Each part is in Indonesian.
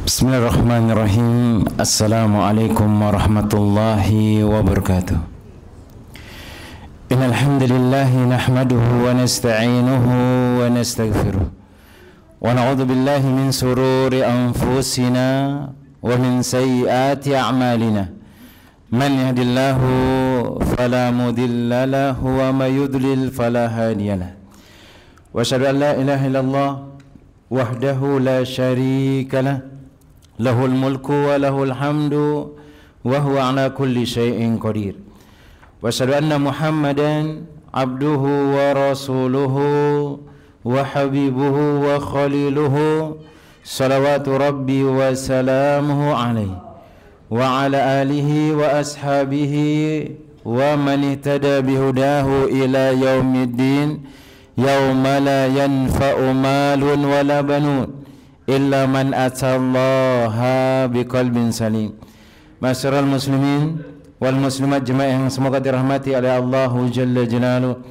Bismillahirrahmanirrahim. Assalamualaikum warahmatullahi wabarakatuh. Innal hamdalillah nahmaduhu wa nasta'inuhu wa nastaghfiruh wa na'udzu billahi min sururi anfusina wa min sayyiati a'malina. Man yahdihillahu fala mudilla lahu wa may yudlil fala hadiyalah. Wa asyhadu an la ilaha illallah wahdahu la syarika lah. Lahul mulku wa lahul hamdu wa huwa ala kulli syai'in qadir. Wa asyhadu anna Muhammadan abduhu wa rasuluhu wa habibuhu wa khaliluhu salawatu rabbi wa salamuhu alaihi wa ala alihi wa ashabihi wa man ihtada bihudahu ila yaumiddin yauma la yanfa'u malun wala banun illa man atallaha biqalbin salim. Masyarul muslimin wal muslimat jemaah yang semoga dirahmati oleh Allah Jalla Jalaluh,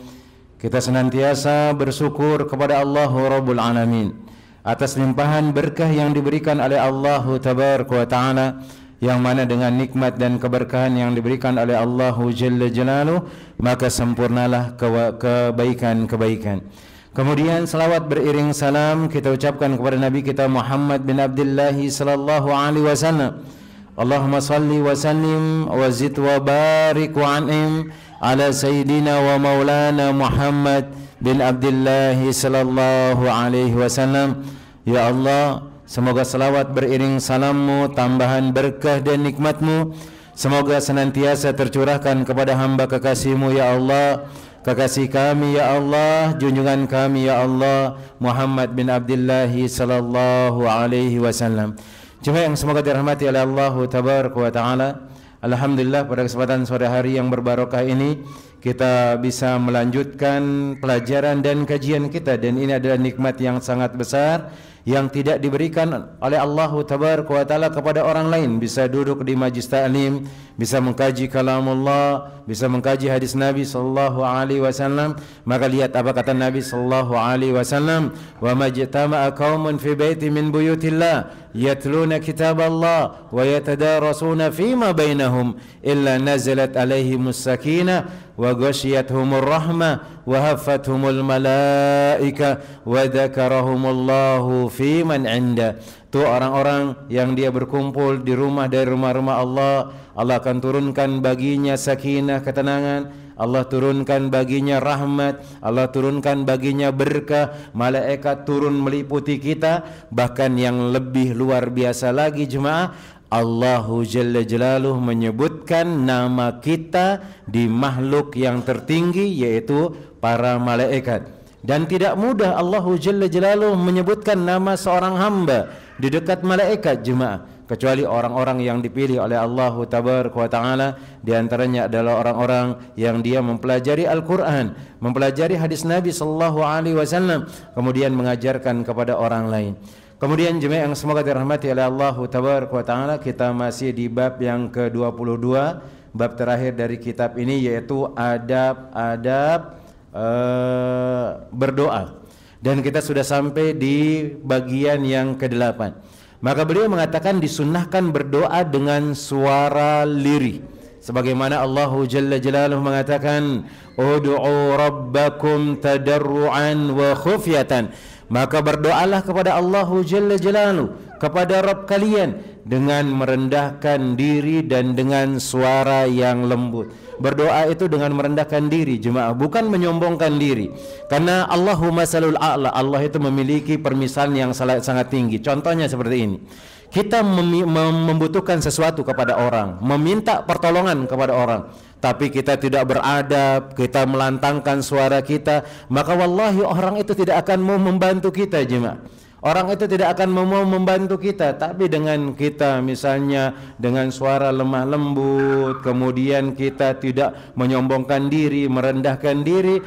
kita senantiasa bersyukur kepada Allah Rabbul Alamin atas limpahan berkah yang diberikan oleh Allah Tabaraka wa Ta'ala, yang mana dengan nikmat dan keberkahan yang diberikan oleh Allah Jalla Jalaluh maka sempurnalah kebaikan-kebaikan. Kemudian salawat beriring salam kita ucapkan kepada Nabi kita Muhammad bin Abdullah sallallahu alaihi wasallam. Allahumma salli wa sallim wa zid wa barik wa an'im ala sayyidina wa maulana Muhammad bin Abdullah sallallahu alaihi wasallam. Ya Allah, semoga salawat beriring salammu, tambahan berkah dan nikmatmu semoga senantiasa tercurahkan kepada hamba kekasihmu ya Allah, kekasih kami ya Allah, junjungan kami ya Allah, Muhammad bin Abdullah sallallahu alaihi wasallam. Jemaah yang semoga dirahmati oleh Allah Tabaraka wa Ta'ala, alhamdulillah pada kesempatan sore hari yang berbarokah ini kita bisa melanjutkan pelajaran dan kajian kita, dan ini adalah nikmat yang sangat besar yang tidak diberikan oleh Allah Tabaraka wa Ta'ala kepada orang lain. Bisa duduk di majlis ta'lim, bisa mengkaji kalamullah, bisa mengkaji hadis Nabi sallallahu alaihi wasallam. Maka lihat apa kata Nabi sallallahu alaihi wasallam, wa majtama'a qaumun fi baitin min buyutillah yatluna kitaballah wa yatadarasuna fima bainahum illa nazalat alaihimus sakinah wa ghasyiyatuhumur rahmah wa haffathumul malaika wa dzakarahumullahu fi man inda. Itu orang-orang yang dia berkumpul di rumah dari rumah-rumah Allah, Allah akan turunkan baginya sakinah, ketenangan, Allah turunkan baginya rahmat, Allah turunkan baginya berkah, malaikat turun meliputi kita. Bahkan yang lebih luar biasa lagi jemaah, Allahu Jalla Jalaluh menyebutkan nama kita di makhluk yang tertinggi, yaitu para malaikat. Dan tidak mudah Allahu Jalla Jalaluh menyebutkan nama seorang hamba di dekat malaikat jemaah, kecuali orang-orang yang dipilih oleh Allah Tabaraka wa Ta'ala. Di antaranya adalah orang-orang yang dia mempelajari Al-Quran, mempelajari hadis Nabi sallallahu alaihi wasallam, kemudian mengajarkan kepada orang lain. Kemudian jemaah yang semoga dirahmati oleh Allah Tabaraka wa Ta'ala, kita masih di bab yang ke-22, bab terakhir dari kitab ini, yaitu adab-adab berdoa. Dan kita sudah sampai di bagian yang ke-8. Maka beliau mengatakan disunnahkan berdoa dengan suara lirih, sebagaimana Allah Jalla Jalaluh mengatakan, ud'u rabbakum tadarruan wa khufyatan. Maka berdoalah kepada Allah Jalla Jalaluh, kepada Rabb kalian, dengan merendahkan diri dan dengan suara yang lembut. Berdoa itu dengan merendahkan diri jemaah, bukan menyombongkan diri. Karena Allahumma salul a'la, Allah itu memiliki permisalan yang sangat tinggi. Contohnya seperti ini. Kita membutuhkan sesuatu kepada orang, meminta pertolongan kepada orang, tapi kita tidak beradab, kita melantangkan suara kita, maka wallahi orang itu tidak akan mau membantu kita jemaah. Orang itu tidak akan mau membantu kita. Tapi dengan kita misalnya dengan suara lemah lembut, kemudian kita tidak menyombongkan diri, merendahkan diri,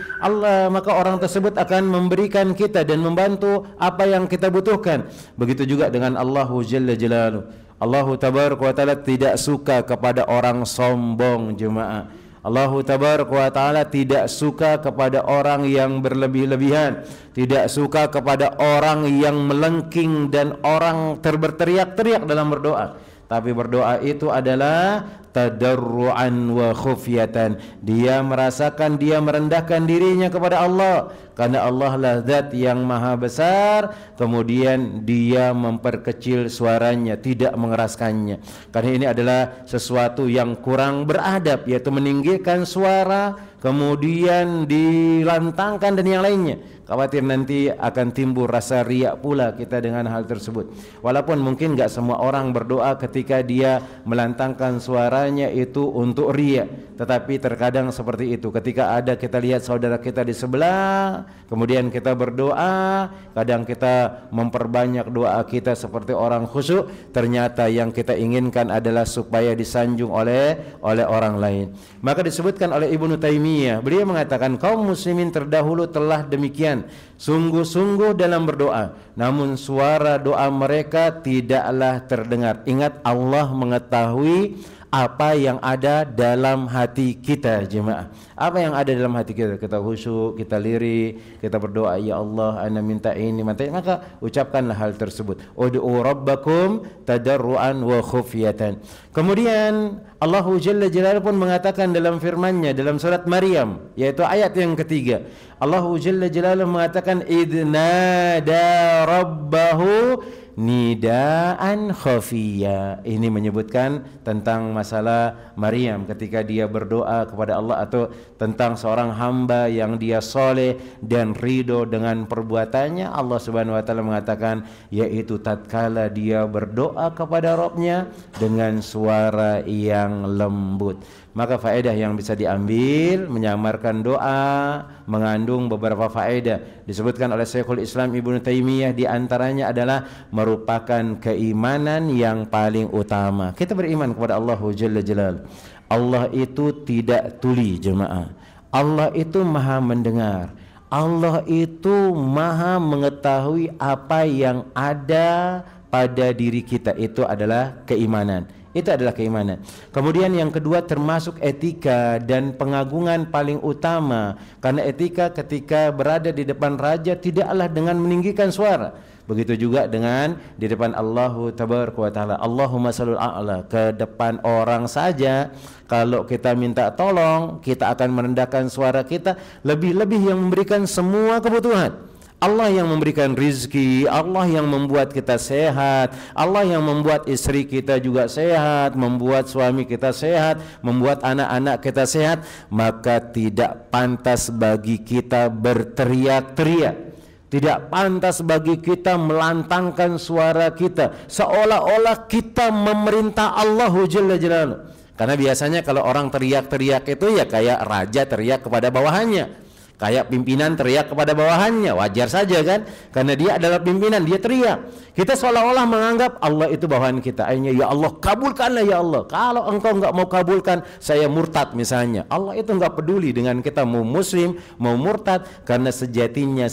maka orang tersebut akan memberikan kita dan membantu apa yang kita butuhkan. Begitu juga dengan Allah Jalla Jalaluh. Allah Tabaraka wa Ta'ala tidak suka kepada orang sombong jemaah. Allah tabaraka wa ta'ala tidak suka kepada orang yang berlebih-lebihan, tidak suka kepada orang yang melengking dan orang berteriak-teriak dalam berdoa. Tapi berdoa itu adalah tadarruan wa khufyatan. Dia merasakan, dia merendahkan dirinya kepada Allah, karena Allah lah zat yang maha besar. Kemudian dia memperkecil suaranya, tidak mengeraskannya, karena ini adalah sesuatu yang kurang beradab, yaitu meninggikan suara kemudian dilantangkan dan yang lainnya. Khawatir nanti akan timbul rasa riak pula kita dengan hal tersebut. Walaupun mungkin gak semua orang berdoa ketika dia melantangkan suaranya itu untuk riak, tetapi terkadang seperti itu. Ketika ada kita lihat saudara kita di sebelah, kemudian kita berdoa, kadang kita memperbanyak doa kita seperti orang khusyuk, ternyata yang kita inginkan adalah supaya disanjung oleh orang lain. Maka disebutkan oleh Ibnu Taimiyah, beliau mengatakan kaum muslimin terdahulu telah demikian, sungguh-sungguh dalam berdoa, namun suara doa mereka tidaklah terdengar. Ingat, Allah mengetahui apa yang ada dalam hati kita, jemaah. Apa yang ada dalam hati kita? Kita khusyuk, kita lirik, kita berdoa, ya Allah, ana minta ini, maka ucapkanlah hal tersebut. Ud'u rabbakum tadarruan wa khufyatan. Kemudian Allah Jalla Jalaluhu pun mengatakan dalam firman-Nya dalam surat Maryam, yaitu ayat yang ketiga. Allah Jalla Jalaluhu mengatakan idnada rabbahu nidaan khafiyya. Ini menyebutkan tentang masalah Maryam ketika dia berdoa kepada Allah, atau tentang seorang hamba yang dia soleh dan ridho dengan perbuatannya. Allah Subhanahu wa taala mengatakan, yaitu tatkala dia berdoa kepada Rabb-Nya dengan suara yang lembut. Maka faedah yang bisa diambil menyamarkan doa mengandung beberapa faedah. Disebutkan oleh Syekhul Islam Ibnu Taimiyah, di antaranya adalah merupakan keimanan yang paling utama. Kita beriman kepada Allah Jalla Jalaluhu. Allah itu tidak tuli, jemaah. Allah itu maha mendengar. Allah itu maha mengetahui apa yang ada pada diri kita. Itu adalah keimanan. Itu adalah keimanan. Kemudian yang kedua termasuk etika dan pengagungan paling utama. Karena etika ketika berada di depan raja tidaklah dengan meninggikan suara. Begitu juga dengan di depan Allah Tabaraka wa Ta'ala. Allahumma shalli a'la, ke depan orang saja kalau kita minta tolong, kita akan merendahkan suara kita, lebih-lebih yang memberikan semua kebutuhan. Allah yang memberikan rizki, Allah yang membuat kita sehat, Allah yang membuat istri kita juga sehat, membuat suami kita sehat, membuat anak-anak kita sehat. Maka tidak pantas bagi kita berteriak-teriak, tidak pantas bagi kita melantangkan suara kita seolah-olah kita memerintah Allah Jalla Jalaluhu. Karena biasanya kalau orang teriak-teriak itu ya kayak raja teriak kepada bawahannya, kayak pimpinan teriak kepada bawahannya. Wajar saja kan, karena dia adalah pimpinan, dia teriak. Kita seolah-olah menganggap Allah itu bawahan kita. Akhirnya, ya Allah kabulkanlah ya Allah, kalau engkau enggak mau kabulkan saya murtad misalnya. Allah itu enggak peduli dengan kita mau muslim mau murtad, karena sejatinya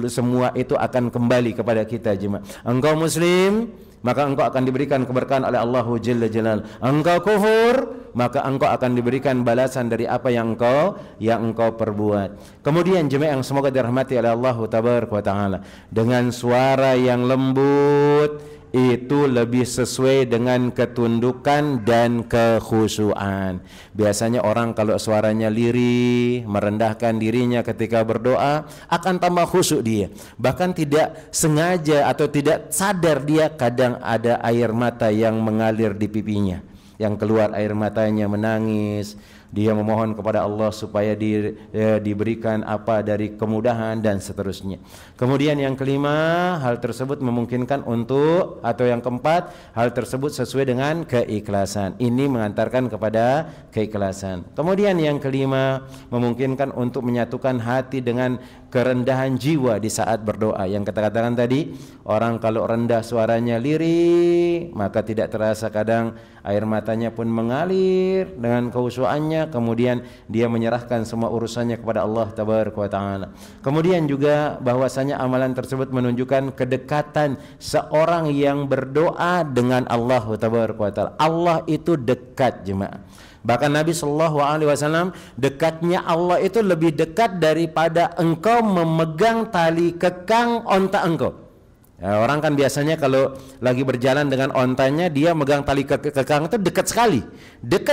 semua itu akan kembali kepada kita, jemaah. Engkau muslim, maka engkau akan diberikan keberkahan oleh Allah Jalla Jalaluhu. Engkau kufur, maka engkau akan diberikan balasan dari apa yang engkau perbuat. Kemudian jemaah yang semoga dirahmati oleh Allah Tabaraka wa Ta'ala, dengan suara yang lembut itu lebih sesuai dengan ketundukan dan kekhusyuan. Biasanya orang kalau suaranya lirih, merendahkan dirinya ketika berdoa, akan tambah khusyuk dia. Bahkan tidak sengaja atau tidak sadar dia kadang ada air mata yang mengalir di pipinya, yang keluar air matanya, menangis. Dia memohon kepada Allah supaya diberikan apa dari kemudahan dan seterusnya. Kemudian yang kelima, hal tersebut memungkinkan untuk, atau yang keempat, hal tersebut sesuai dengan keikhlasan. Ini mengantarkan kepada keikhlasan. Kemudian yang kelima, memungkinkan untuk menyatukan hati dengan kerendahan jiwa di saat berdoa. Yang kita katakan tadi, orang kalau rendah suaranya lirih, maka tidak terasa kadang air matanya pun mengalir dengan kekhusyuannya, semuanya, kemudian dia menyerahkan semua urusannya kepada Allah tabaraka wa taala. Kemudian juga bahwasanya amalan tersebut menunjukkan kedekatan seorang yang berdoa dengan Allah tabaraka wa taala. Allah itu dekat, jemaah. Bahkan Nabi Shallallahu Alaihi Wasallam, dekatnya Allah itu lebih dekat daripada engkau memegang tali kekang onta engkau. Ya, orang kan biasanya kalau lagi berjalan dengan ontanya, dia megang tali kekang itu dekat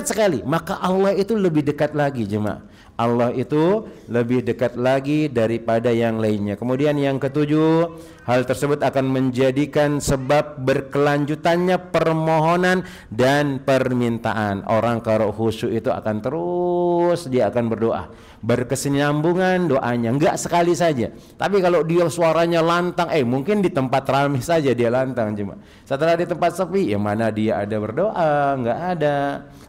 sekali. Maka Allah itu lebih dekat lagi, jemaah. Allah itu lebih dekat lagi daripada yang lainnya. Kemudian yang ketujuh, hal tersebut akan menjadikan sebab berkelanjutannya permohonan dan permintaan. Orang kalau khusyuk itu akan terus, dia akan berdoa, berkesinambungan doanya, enggak sekali saja. Tapi kalau dia suaranya lantang, mungkin di tempat ramai saja dia lantang, cuma setelah di tempat sepi, mana dia ada berdoa, enggak ada.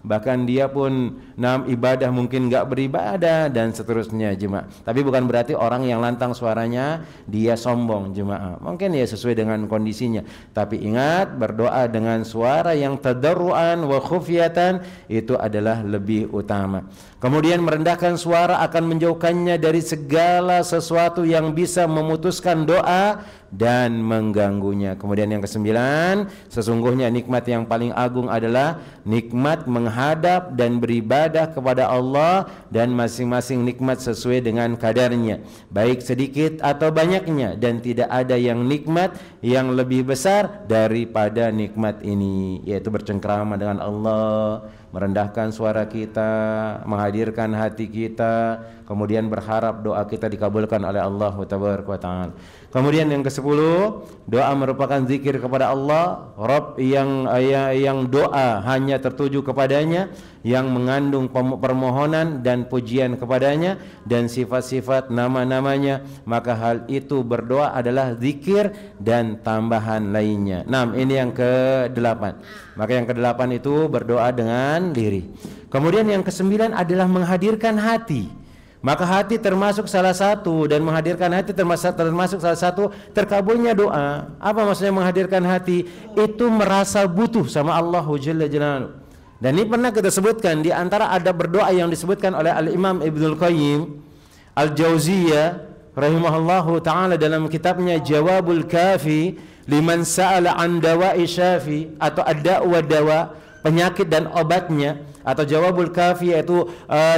Bahkan dia pun ibadah mungkin enggak beribadah dan seterusnya, jemaah. Tapi bukan berarti orang yang lantang suaranya dia sombong, jemaah. Mungkin ya sesuai dengan kondisinya. Tapi ingat, berdoa dengan suara yang tadarruan wa khufyatan itu adalah lebih utama. Kemudian merendahkan suara akan menjauhkannya dari segala sesuatu yang bisa memutuskan doa dan mengganggunya. Kemudian yang kesembilan, sesungguhnya nikmat yang paling agung adalah nikmat menghadap dan beribadah kepada Allah, dan masing-masing nikmat sesuai dengan kadarnya, baik sedikit atau banyaknya, dan tidak ada yang nikmat yang lebih besar daripada nikmat ini, yaitu bercengkrama dengan Allah, merendahkan suara kita, menghadirkan hati kita, kemudian berharap doa kita dikabulkan oleh Allah tabaraka wa taala. Kemudian yang ke-10, doa merupakan zikir kepada Allah, Rabb yang doa hanya tertuju kepadanya, yang mengandung permohonan dan pujian kepadanya dan sifat-sifat nama-namanya, maka hal itu berdoa adalah zikir dan tambahan lainnya. Ini yang ke-8. Maka yang ke-8 itu berdoa dengan diri. Kemudian yang ke-9 adalah menghadirkan hati. Maka hati termasuk salah satu, dan menghadirkan hati termasuk salah satu terkabulnya doa. Apa maksudnya menghadirkan hati? Itu merasa butuh sama Allah Jalla Jalaluhu. Dan ini pernah kita sebutkan, di antara adab berdoa yang disebutkan oleh Al-Imam Ibnul Qayyim Al-Jauziyah rahimahullahu ta'ala dalam kitabnya Jawabul Kafi liman sa'ala an dawa'i syafi, atau ad-da' wa dawa, penyakit dan obatnya, atau Jawabul Kafi yaitu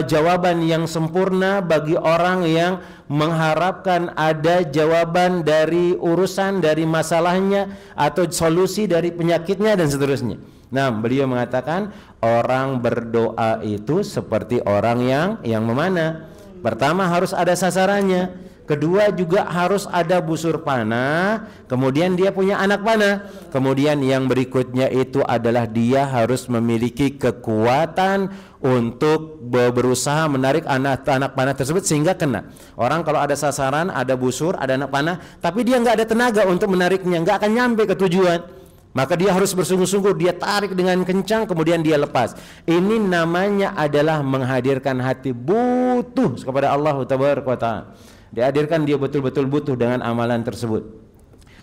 jawaban yang sempurna bagi orang yang mengharapkan ada jawaban dari urusan, dari masalahnya, atau solusi dari penyakitnya dan seterusnya. Beliau mengatakan orang berdoa itu seperti orang yang memanah. Pertama harus ada sasarannya, kedua juga harus ada busur panah, kemudian dia punya anak panah, kemudian yang berikutnya itu adalah dia harus memiliki kekuatan untuk berusaha menarik anak panah tersebut sehingga kena. Orang kalau ada sasaran, ada busur, ada anak panah, tapi dia nggak ada tenaga untuk menariknya, nggak akan nyampe ke tujuan. Maka dia harus bersungguh-sungguh, dia tarik dengan kencang, kemudian dia lepas. Ini namanya adalah menghadirkan hati butuh kepada Allah tabaraka wa taala. Dihadirkan dia betul-betul butuh dengan amalan tersebut.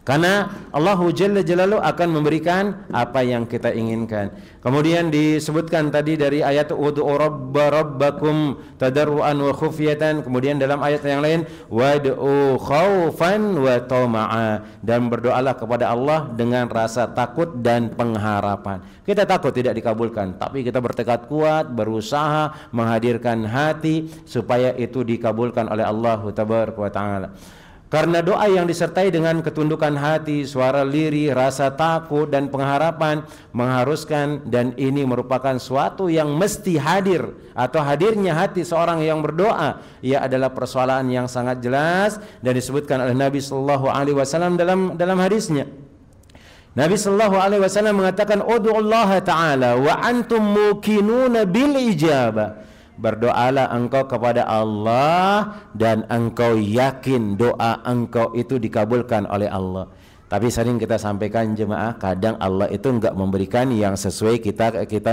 Karena Allah Jalla Jalaluhu akan memberikan apa yang kita inginkan. Kemudian disebutkan tadi dari ayat ud'u rabbakum tadarruan wa khufyatan. Kemudian dalam ayat yang lain wad'u khaufan wa tama'a, dan berdoalah kepada Allah dengan rasa takut dan pengharapan. Kita takut tidak dikabulkan, tapi kita bertekad kuat, berusaha menghadirkan hati supaya itu dikabulkan oleh Allah tabaraka wa taala. Karena doa yang disertai dengan ketundukan hati, suara lirih, rasa takut dan pengharapan mengharuskan, dan ini merupakan suatu yang mesti hadir, atau hadirnya hati seorang yang berdoa, ia adalah persoalan yang sangat jelas dan disebutkan oleh Nabi sallallahu alaihi wasallam dalam hadisnya. Nabi sallallahu alaihi wasallam mengatakan ud'ullaha ta'ala wa antum muqinuna bil ijabah. Berdoalah engkau kepada Allah dan engkau yakin doa engkau itu dikabulkan oleh Allah. Tapi sering kita sampaikan jemaah, kadang Allah itu enggak memberikan yang sesuai kita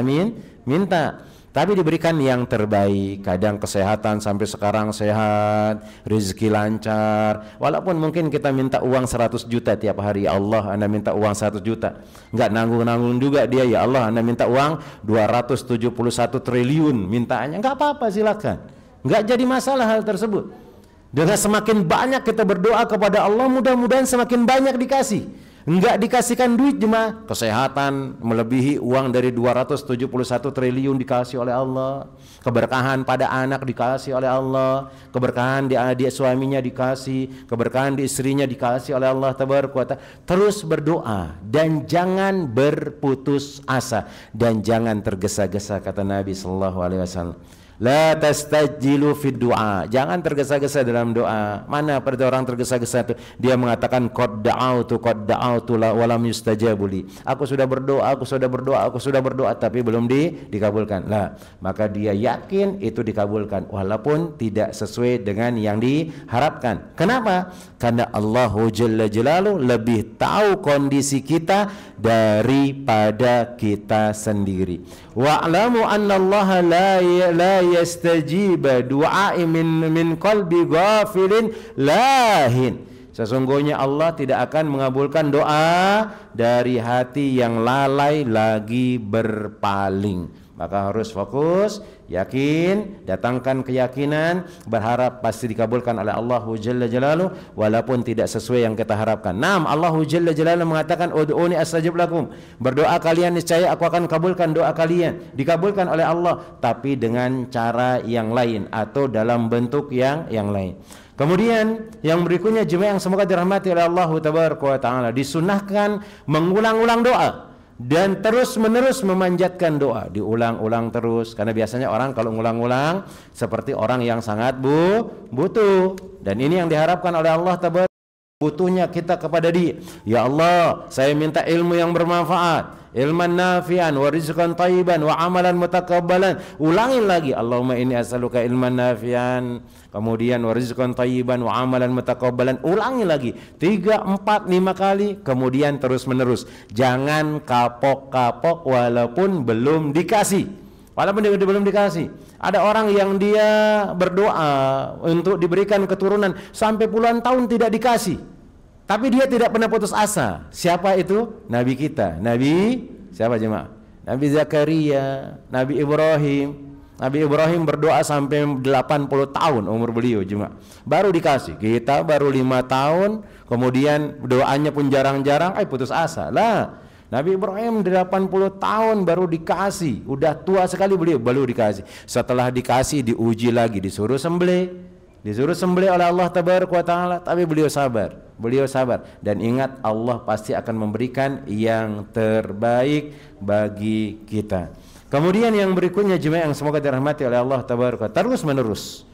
minta. tapi diberikan yang terbaik. Kadang kesehatan sampai sekarang sehat, rezeki lancar. Walaupun mungkin kita minta uang 100 juta tiap hari, ya Allah Anda minta uang 100 juta. Enggak nanggung-nanggung juga dia, ya Allah Anda minta uang 271 triliun mintaannya. Enggak apa-apa, silakan. Enggak jadi masalah hal tersebut. Dengan semakin banyak kita berdoa kepada Allah, mudah-mudahan semakin banyak dikasih. Enggak dikasihkan duit jemaah, kesehatan melebihi uang dari 271 triliun dikasih oleh Allah, keberkahan pada anak dikasih oleh Allah, keberkahan di suaminya dikasih, keberkahan di istrinya dikasih oleh Allah tabaraka wa ta'ala. Terus berdoa dan jangan berputus asa dan jangan tergesa-gesa, kata Nabi sallallahu alaihi wasallam. La tastajjilu fid du'a. Jangan tergesa-gesa dalam doa. Mana pada orang tergesa-gesa itu? Dia mengatakan qad da'autu wa lam yustajabu li. Aku sudah berdoa, tapi belum dikabulkan. Lah, maka dia yakin itu dikabulkan walaupun tidak sesuai dengan yang diharapkan. Kenapa? Karena Allahu Jalla Jalaluhu lebih tahu kondisi kita daripada kita sendiri. Wa'lamu anna Allah la yastajiba du'ai min qalbi ghafilin lahin. Sesungguhnya Allah tidak akan mengabulkan doa dari hati yang lalai lagi berpaling. Maka harus fokus, yakin, datangkan keyakinan, berharap pasti dikabulkan oleh Allah Jalla Jalaluhu walaupun tidak sesuai yang kita harapkan. Naam, Allah Jalla Jalaluhu mengatakan ud'uni astajib lakum. Berdoa kalian niscaya aku akan kabulkan doa kalian. Dikabulkan oleh Allah tapi dengan cara yang lain atau dalam bentuk yang lain. Kemudian yang berikutnya jemaah yang semoga dirahmati oleh Allah tabaraka wa taala, disunahkan mengulang-ulang doa dan terus-menerus memanjatkan doa, diulang-ulang terus, karena biasanya orang kalau ngulang-ulang seperti orang yang sangat butuh, dan ini yang diharapkan oleh Allah tabaraka. Butuhnya kita kepada Dia. Ya Allah, saya minta ilmu yang bermanfaat, ilman nafi'an wa rizqan thayyiban wa amalan mutakabbalan. Ulangin lagi, Allahumma inni as'aluka ilman nafi'an, kemudian wa rizqan thayyiban wa amalan mutakabbalan. Ulangi lagi 3, 4, 5 kali, kemudian terus menerus. Jangan kapok-kapok walaupun belum dikasih. Walaupun dia belum dikasih. Ada orang yang dia berdoa untuk diberikan keturunan sampai puluhan tahun tidak dikasih, tapi dia tidak pernah putus asa. Siapa itu? Nabi kita. Nabi siapa jemaah? Nabi Zakaria, Nabi Ibrahim. Nabi Ibrahim berdoa sampai 80 tahun umur beliau jemaah, baru dikasih. Kita baru 5 tahun, kemudian doanya pun jarang-jarang, putus asa lah. Nabi Ibrahim 80 tahun baru dikasih, udah tua sekali beliau baru dikasih. Setelah dikasih diuji lagi, disuruh sembelih oleh Allah tabaraka wa taala, tapi beliau sabar. Dan ingat, Allah pasti akan memberikan yang terbaik bagi kita. Kemudian yang berikutnya jemaah yang semoga dirahmati oleh Allah tabaraka, terus menerus.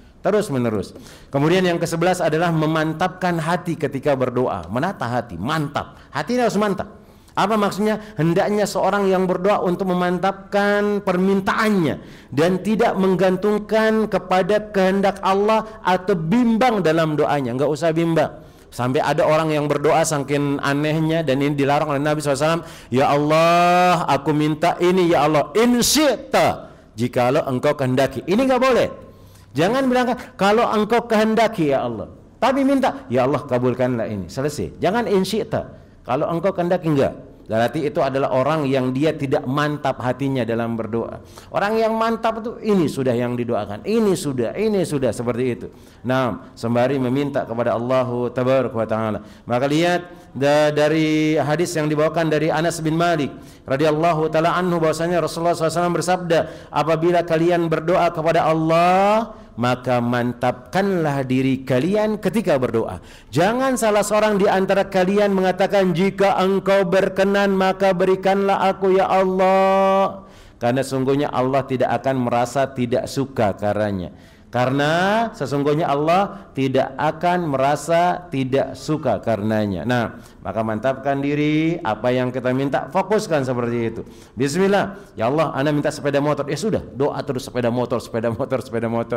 Kemudian yang ke-11 adalah memantapkan hati ketika berdoa. Menata hati, mantap. Hati harus mantap. Apa maksudnya? Hendaknya seorang yang berdoa untuk memantapkan permintaannya dan tidak menggantungkan kepada kehendak Allah atau bimbang dalam doanya. Enggak usah bimbang. Sampai ada orang yang berdoa saking anehnya, dan ini dilarang oleh Nabi SAW. Ya Allah, aku minta ini ya Allah, in syi'ta, jikalau engkau kehendaki. Ini enggak boleh. Jangan bilang kalau engkau kehendaki ya Allah, tapi minta ya Allah kabulkanlah ini, selesai. Jangan in syi'ta, kalau engkau kehendaki, enggak. Berarti itu adalah orang yang dia tidak mantap hatinya dalam berdoa. Orang yang mantap itu ini sudah yang didoakan, ini sudah seperti itu. Nah, sembari meminta kepada Allah tabaraka wa taala. Maka lihat dari hadis yang dibawakan dari Anas bin Malik radhiyallahu taala anhu, bahwasanya Rasulullah SAW bersabda, apabila kalian berdoa kepada Allah, maka mantapkanlah diri kalian ketika berdoa. Jangan salah seorang di antara kalian mengatakan, jika engkau berkenan maka berikanlah aku ya Allah, karena sungguhnya Allah tidak akan merasa tidak suka karenanya. Karena sesungguhnya Allah tidak akan merasa tidak suka karenanya. Nah, maka mantapkan diri, apa yang kita minta fokuskan seperti itu. Bismillah, ya Allah, ana minta sepeda motor. Ya sudah, doa terus sepeda motor.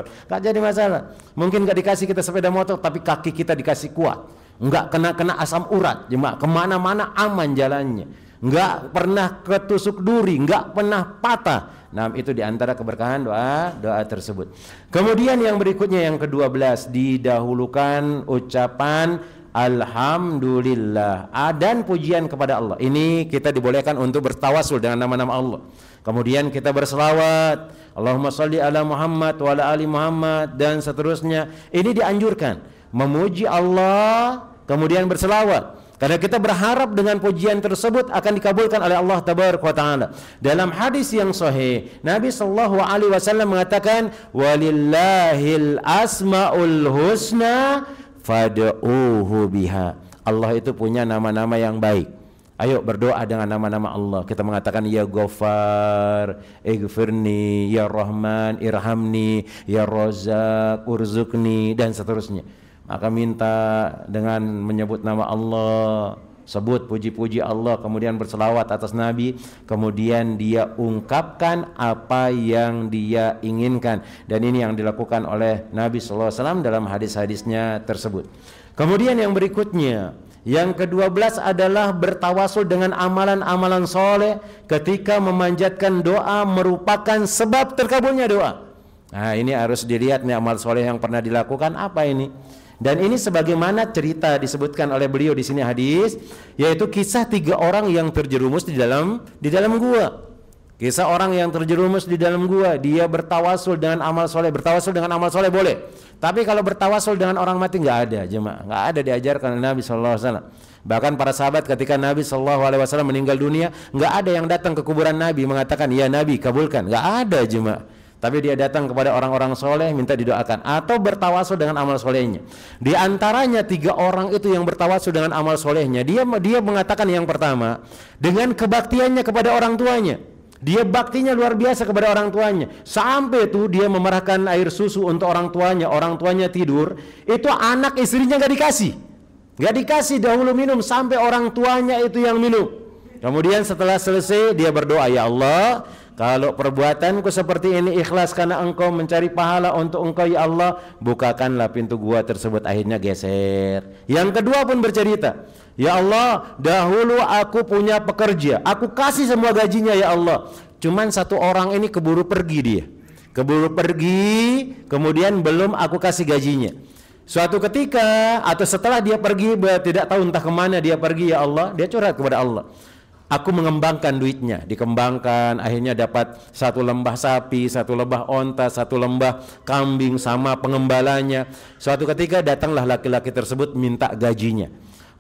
Gak jadi masalah. Mungkin gak dikasih kita sepeda motor, tapi kaki kita dikasih kuat, enggak kena asam urat, jemaah, kemana-mana aman jalannya. nggak pernah ketusuk duri, nggak pernah patah. Nah, itu diantara keberkahan doa tersebut. Kemudian yang berikutnya yang ke-12, didahulukan ucapan alhamdulillah dan pujian kepada Allah. Ini kita dibolehkan untuk bertawasul dengan nama-nama Allah. Kemudian kita berselawat, Allahumma sholli ala Muhammad wa ala ali Muhammad dan seterusnya. Ini dianjurkan, memuji Allah kemudian berselawat. Karena kita berharap dengan pujian tersebut akan dikabulkan oleh Allah Tabaraka wa Ta'ala. Dalam hadis yang sahih, Nabi sallallahu alaihi wasallam mengatakan, walillahil asmaul husna fad'uhu biha. Allah itu punya nama-nama yang baik. Ayo berdoa dengan nama-nama Allah. Kita mengatakan ya Ghaffar, ighfirni, ya Rahman, irhamni, ya Razzaq, urzukni dan seterusnya. Maka minta dengan menyebut nama Allah, sebut puji-puji Allah, kemudian berselawat atas Nabi, kemudian dia ungkapkan apa yang dia inginkan. Dan ini yang dilakukan oleh Nabi sallallahu alaihi wasallam dalam hadis-hadisnya tersebut. Kemudian yang berikutnya, yang ke-12 adalah bertawasul dengan amalan-amalan soleh ketika memanjatkan doa merupakan sebab terkabulnya doa. Nah, ini harus dilihat nih amal soleh yang pernah dilakukan apa ini. Dan ini sebagaimana cerita disebutkan oleh beliau di sini hadis, yaitu kisah 3 orang yang terjerumus di dalam gua. Kisah orang yang terjerumus di dalam gua, dia bertawasul dengan amal soleh. Bertawasul dengan amal soleh boleh, tapi kalau bertawasul dengan orang mati nggak ada, jemaah, nggak ada diajarkan oleh Nabi sallallahu alaihi wasallam. Bahkan para sahabat ketika Nabi sallallahu alaihi wasallam meninggal dunia, nggak ada yang datang ke kuburan Nabi mengatakan ya Nabi kabulkan, nggak ada, jemaah. Tapi dia datang kepada orang-orang soleh minta didoakan atau bertawasul dengan amal solehnya. Di antaranya 3 orang itu yang bertawasul dengan amal solehnya, dia mengatakan yang pertama dengan kebaktiannya kepada orang tuanya. Dia baktinya luar biasa kepada orang tuanya, sampai tuh dia memerahkan air susu untuk orang tuanya tidur, itu anak istrinya gak dikasih dahulu minum sampai orang tuanya itu yang minum. Kemudian setelah selesai dia berdoa, ya Allah, kalau perbuatanku seperti ini ikhlas karena engkau mencari pahala untuk engkau ya Allah, bukakanlah pintu gua tersebut. Akhirnya geser. Yang kedua pun bercerita, ya Allah, dahulu aku punya pekerja, aku kasih semua gajinya ya Allah, cuman 1 orang ini keburu pergi, kemudian belum aku kasih gajinya. Suatu ketika atau setelah dia pergi, tidak tahu entah kemana dia pergi ya Allah, dia curhat kepada Allah, aku mengembangkan duitnya, dikembangkan, akhirnya dapat 1 lembah sapi, 1 lembah onta, 1 lembah kambing sama pengembalanya. Suatu ketika datanglah laki-laki tersebut minta gajinya.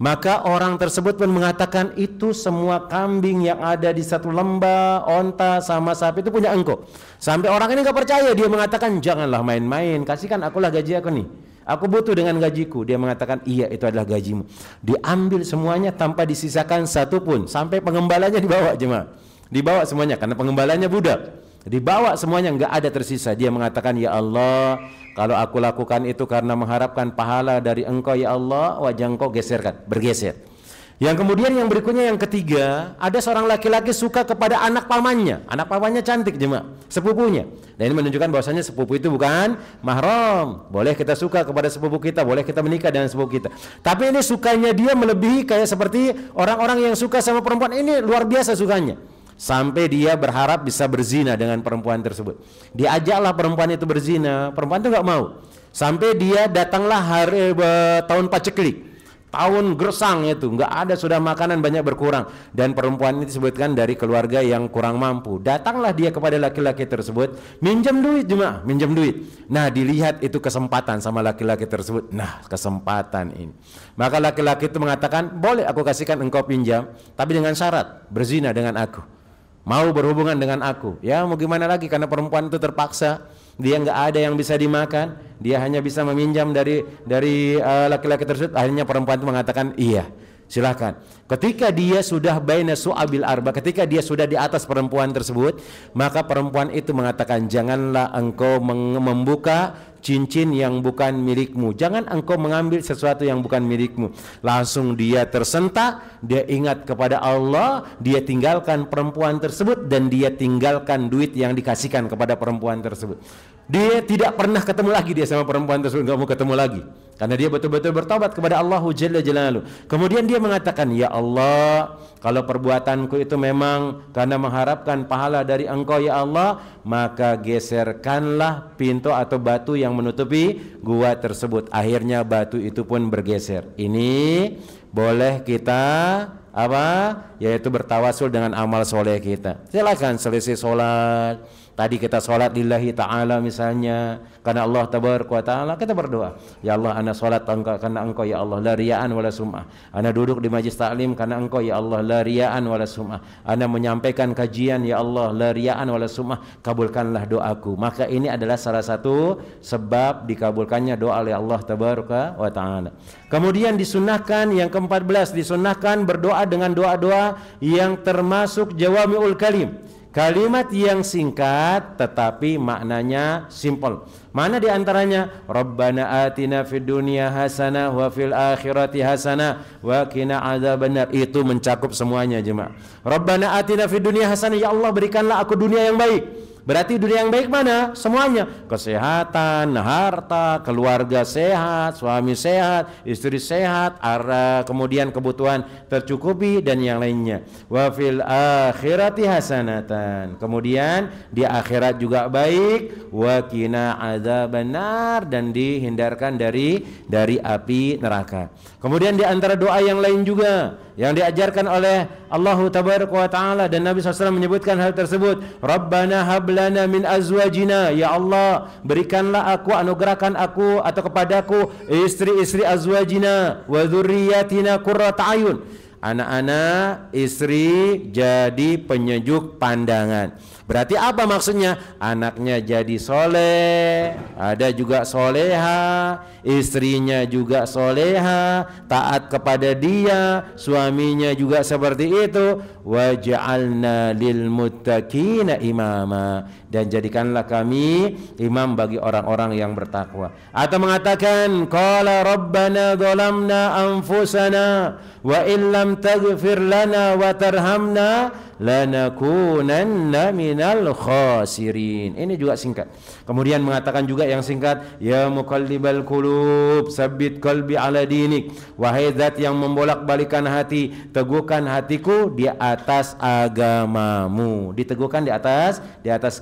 Maka orang tersebut pun mengatakan, itu semua kambing yang ada di 1 lembah, onta sama sapi itu punya engkau. Sampai orang ini gak percaya, dia mengatakan, janganlah main-main, kasihkan akulah gaji aku nih, aku butuh dengan gajiku. Dia mengatakan, iya itu adalah gajimu. Diambil semuanya tanpa disisakan 1 pun, sampai pengembalanya dibawa, jemaah, dibawa semuanya karena pengembalanya budak, dibawa semuanya, nggak ada tersisa. Dia mengatakan, ya Allah, kalau aku lakukan itu karena mengharapkan pahala dari engkau ya Allah, wajah engkau bergeser. Yang kemudian yang berikutnya yang ketiga, ada seorang laki-laki suka kepada anak pamannya. Anak pamannya cantik, jemaah, sepupunya. Dan ini menunjukkan bahwasanya sepupu itu bukan mahram. Boleh kita suka kepada sepupu kita, boleh kita menikah dengan sepupu kita. Tapi ini sukanya dia melebihi, kayak seperti orang-orang yang suka sama perempuan ini luar biasa sukanya. Sampai dia berharap bisa berzina dengan perempuan tersebut. Diajaklah perempuan itu berzina, perempuan itu nggak mau. Sampai dia datanglah tahun paceklik, tahun gersang itu, nggak ada, sudah makanan banyak berkurang, dan perempuan ini disebutkan dari keluarga yang kurang mampu. Datanglah dia kepada laki-laki tersebut, minjam duit, jemaah, minjam duit. Nah, dilihat itu kesempatan sama laki-laki tersebut. Nah, kesempatan ini, maka laki-laki itu mengatakan, boleh aku kasihkan engkau pinjam, tapi dengan syarat berzina dengan aku, mau berhubungan dengan aku. Ya mau gimana lagi, karena perempuan itu terpaksa, dia nggak ada yang bisa dimakan, dia hanya bisa meminjam dari laki-laki tersebut. Akhirnya perempuan itu mengatakan, iya silakan. Ketika dia sudah baina su'abil arba, ketika dia sudah di atas perempuan tersebut, maka perempuan itu mengatakan, janganlah engkau membuka cincin yang bukan milikmu. Jangan engkau mengambil sesuatu yang bukan milikmu. Langsung dia tersentak, dia ingat kepada Allah, dia tinggalkan perempuan tersebut dan dia tinggalkan duit yang dikasihkan kepada perempuan tersebut. Dia tidak pernah ketemu lagi dia sama perempuan tersebut, enggak mau ketemu lagi. Karena dia betul-betul bertobat kepada Allah Jalla Jalaluhu. Kemudian dia mengatakan, ya Allah, kalau perbuatanku itu memang karena mengharapkan pahala dari Engkau ya Allah, maka geserkanlah pintu atau batu yang menutupi gua tersebut. Akhirnya batu itu pun bergeser. Ini boleh kita yaitu bertawasul dengan amal soleh kita. Silakan selesai sholat, tadi kita sholat lillahi ta'ala misalnya, karena Allah tabaraka wa ta'ala, kita berdoa, ya Allah ana sholat karena Engkau ya Allah, la riya'an wala sum'ah. Ana duduk di majlis ta'lim karena Engkau ya Allah, la riya'an wala sum'ah. Ana menyampaikan kajian ya Allah, la riya'an wala sum'ah. Kabulkanlah doaku. Maka ini adalah salah satu sebab dikabulkannya doa oleh Allah tabaraka wa ta'ala. Kemudian disunnahkan yang ke-14, disunnahkan berdoa dengan doa-doa yang termasuk jawami'ul kalim. Kalimat yang singkat tetapi maknanya simple. Mana di antaranya? Rabbana atina fid dunya hasanah wa fil akhirati hasanah wa qina adzabannar. Itu mencakup semuanya jemaah. Rabbana atina fid dunya hasanah, ya Allah berikanlah aku dunia yang baik. Berarti dunia yang baik mana? Semuanya. Kesehatan, harta, keluarga sehat, suami sehat, istri sehat, kemudian kebutuhan tercukupi dan yang lainnya. Wa fil akhirati hasanatan. Kemudian di akhirat juga baik. Wa qina adzabannar, dan dihindarkan dari api neraka. Kemudian di antara doa yang lain juga yang diajarkan oleh Allah tabaraka wa ta'ala, dan Nabi SAW menyebutkan hal tersebut. Rabbana hablana min azwajina, ya Allah berikanlah aku, anugerahkan aku atau kepadaku istri-istri azwajina, wa dzurriyyatina qurrata ayun, anak-anak istri jadi penyejuk pandangan. Berarti apa maksudnya? Anaknya jadi soleh, ada juga soleha, istrinya juga soleha, taat kepada dia, suaminya juga seperti itu. Waj'alna lil muttaqina imama, dan jadikanlah kami imam bagi orang-orang yang bertakwa. Atau mengatakan qala rabbana dhalamna anfusana wa illam taghfir lana wa tarhamna lanakunanna minal khasirin. Ini juga singkat. Kemudian mengatakan juga yang singkat, ya muqallibal qulub sabbit qalbi ala dinik, wahai zat yang membolak-balikan hati, teguhkan hatiku di atas agamamu. Diteguhkan di atas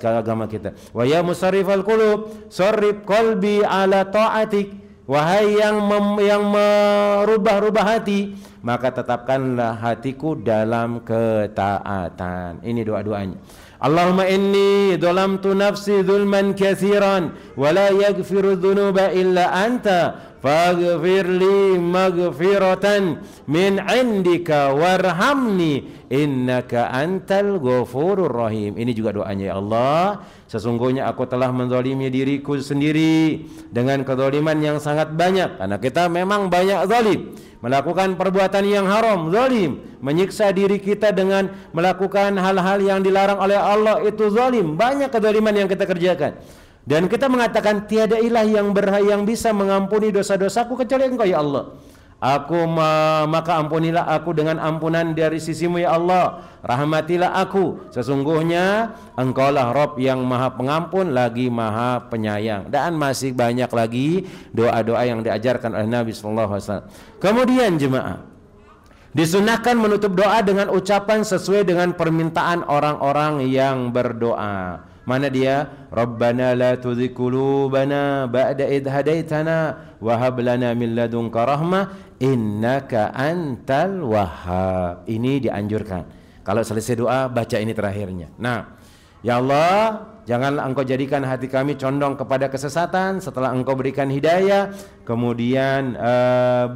agama kita. Wa ya musarrifal qulub sarrif qalbi ala ta'atik, wahai yang merubah-rubah hati, maka tetapkanlah hatiku dalam ketaatan. Ini doa-doanya. Allahumma inni dhalamtu nafsi dhulman katsiran wa la yaghfiru dhunuba illa anta faghfir li maghfiratan min indika warhamni innaka antal ghafurur rahim. Ini juga doanya, ya Allah, sesungguhnya aku telah menzalimi diriku sendiri dengan kezaliman yang sangat banyak, karena kita memang banyak zalim, melakukan perbuatan yang haram, zalim, menyiksa diri kita dengan melakukan hal-hal yang dilarang oleh Allah, itu zalim. Banyak kezaliman yang kita kerjakan. Dan kita mengatakan tiada ilah yang bisa mengampuni dosa-dosaku kecuali Engkau ya Allah. Maka ampunilah aku dengan ampunan dari sisimu ya Allah. Rahmatilah aku, sesungguhnya Engkaulah Rabb yang maha pengampun lagi maha penyayang. Dan masih banyak lagi doa-doa yang diajarkan oleh Nabi SAW. Kemudian jemaah, disunahkan menutup doa dengan ucapan sesuai dengan permintaan orang-orang yang berdoa. Mana dia? Rabbana la tuzigh qulubana ba'da idh hadaitana wa hab lana min ladunka rahmah innaka antal wahhab. Ini dianjurkan. Kalau selesai doa, baca ini terakhirnya. Nah, ya Allah, janganlah Engkau jadikan hati kami condong kepada kesesatan setelah Engkau berikan hidayah. Kemudian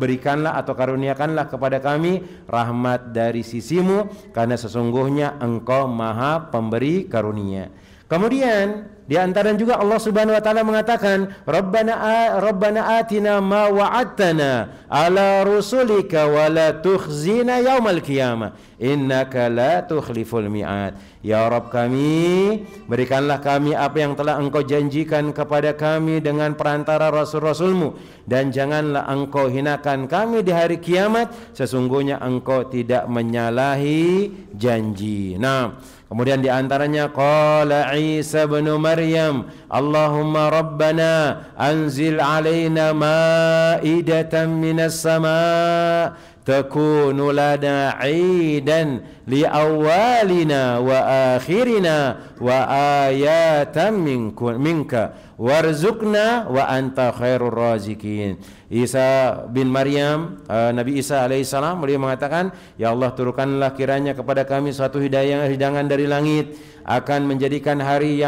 berikanlah atau karuniakanlah kepada kami rahmat dari sisimu, karena sesungguhnya Engkau maha pemberi karunia. Kemudian di antara juga Allah Subhanahu wa taala mengatakan, Rabbana atina ma wa'adtana ala rusulika wa la tukhzina yaumal qiyamah innaka la tukhliful mi'ad. Ya Rabb kami, berikanlah kami apa yang telah Engkau janjikan kepada kami dengan perantara Rasul-Rasulmu, dan janganlah Engkau hinakan kami di hari kiamat, sesungguhnya Engkau tidak menyalahi janji. Nah, kemudian diantaranya qala Isa bin Maryam, Allahumma Rabbana anzil alaina ma'idatan minas sama' takunu lana 'idan li awwalina wa akhirina wa ayatan minka warzuqna wa anta khairur razikin. Isa bin Maryam, Nabi Isa alaihissalam, beliau mengatakan, ya Allah, turunkanlah kiranya kepada kami suatu hidangan dari langit, akan menjadikan hari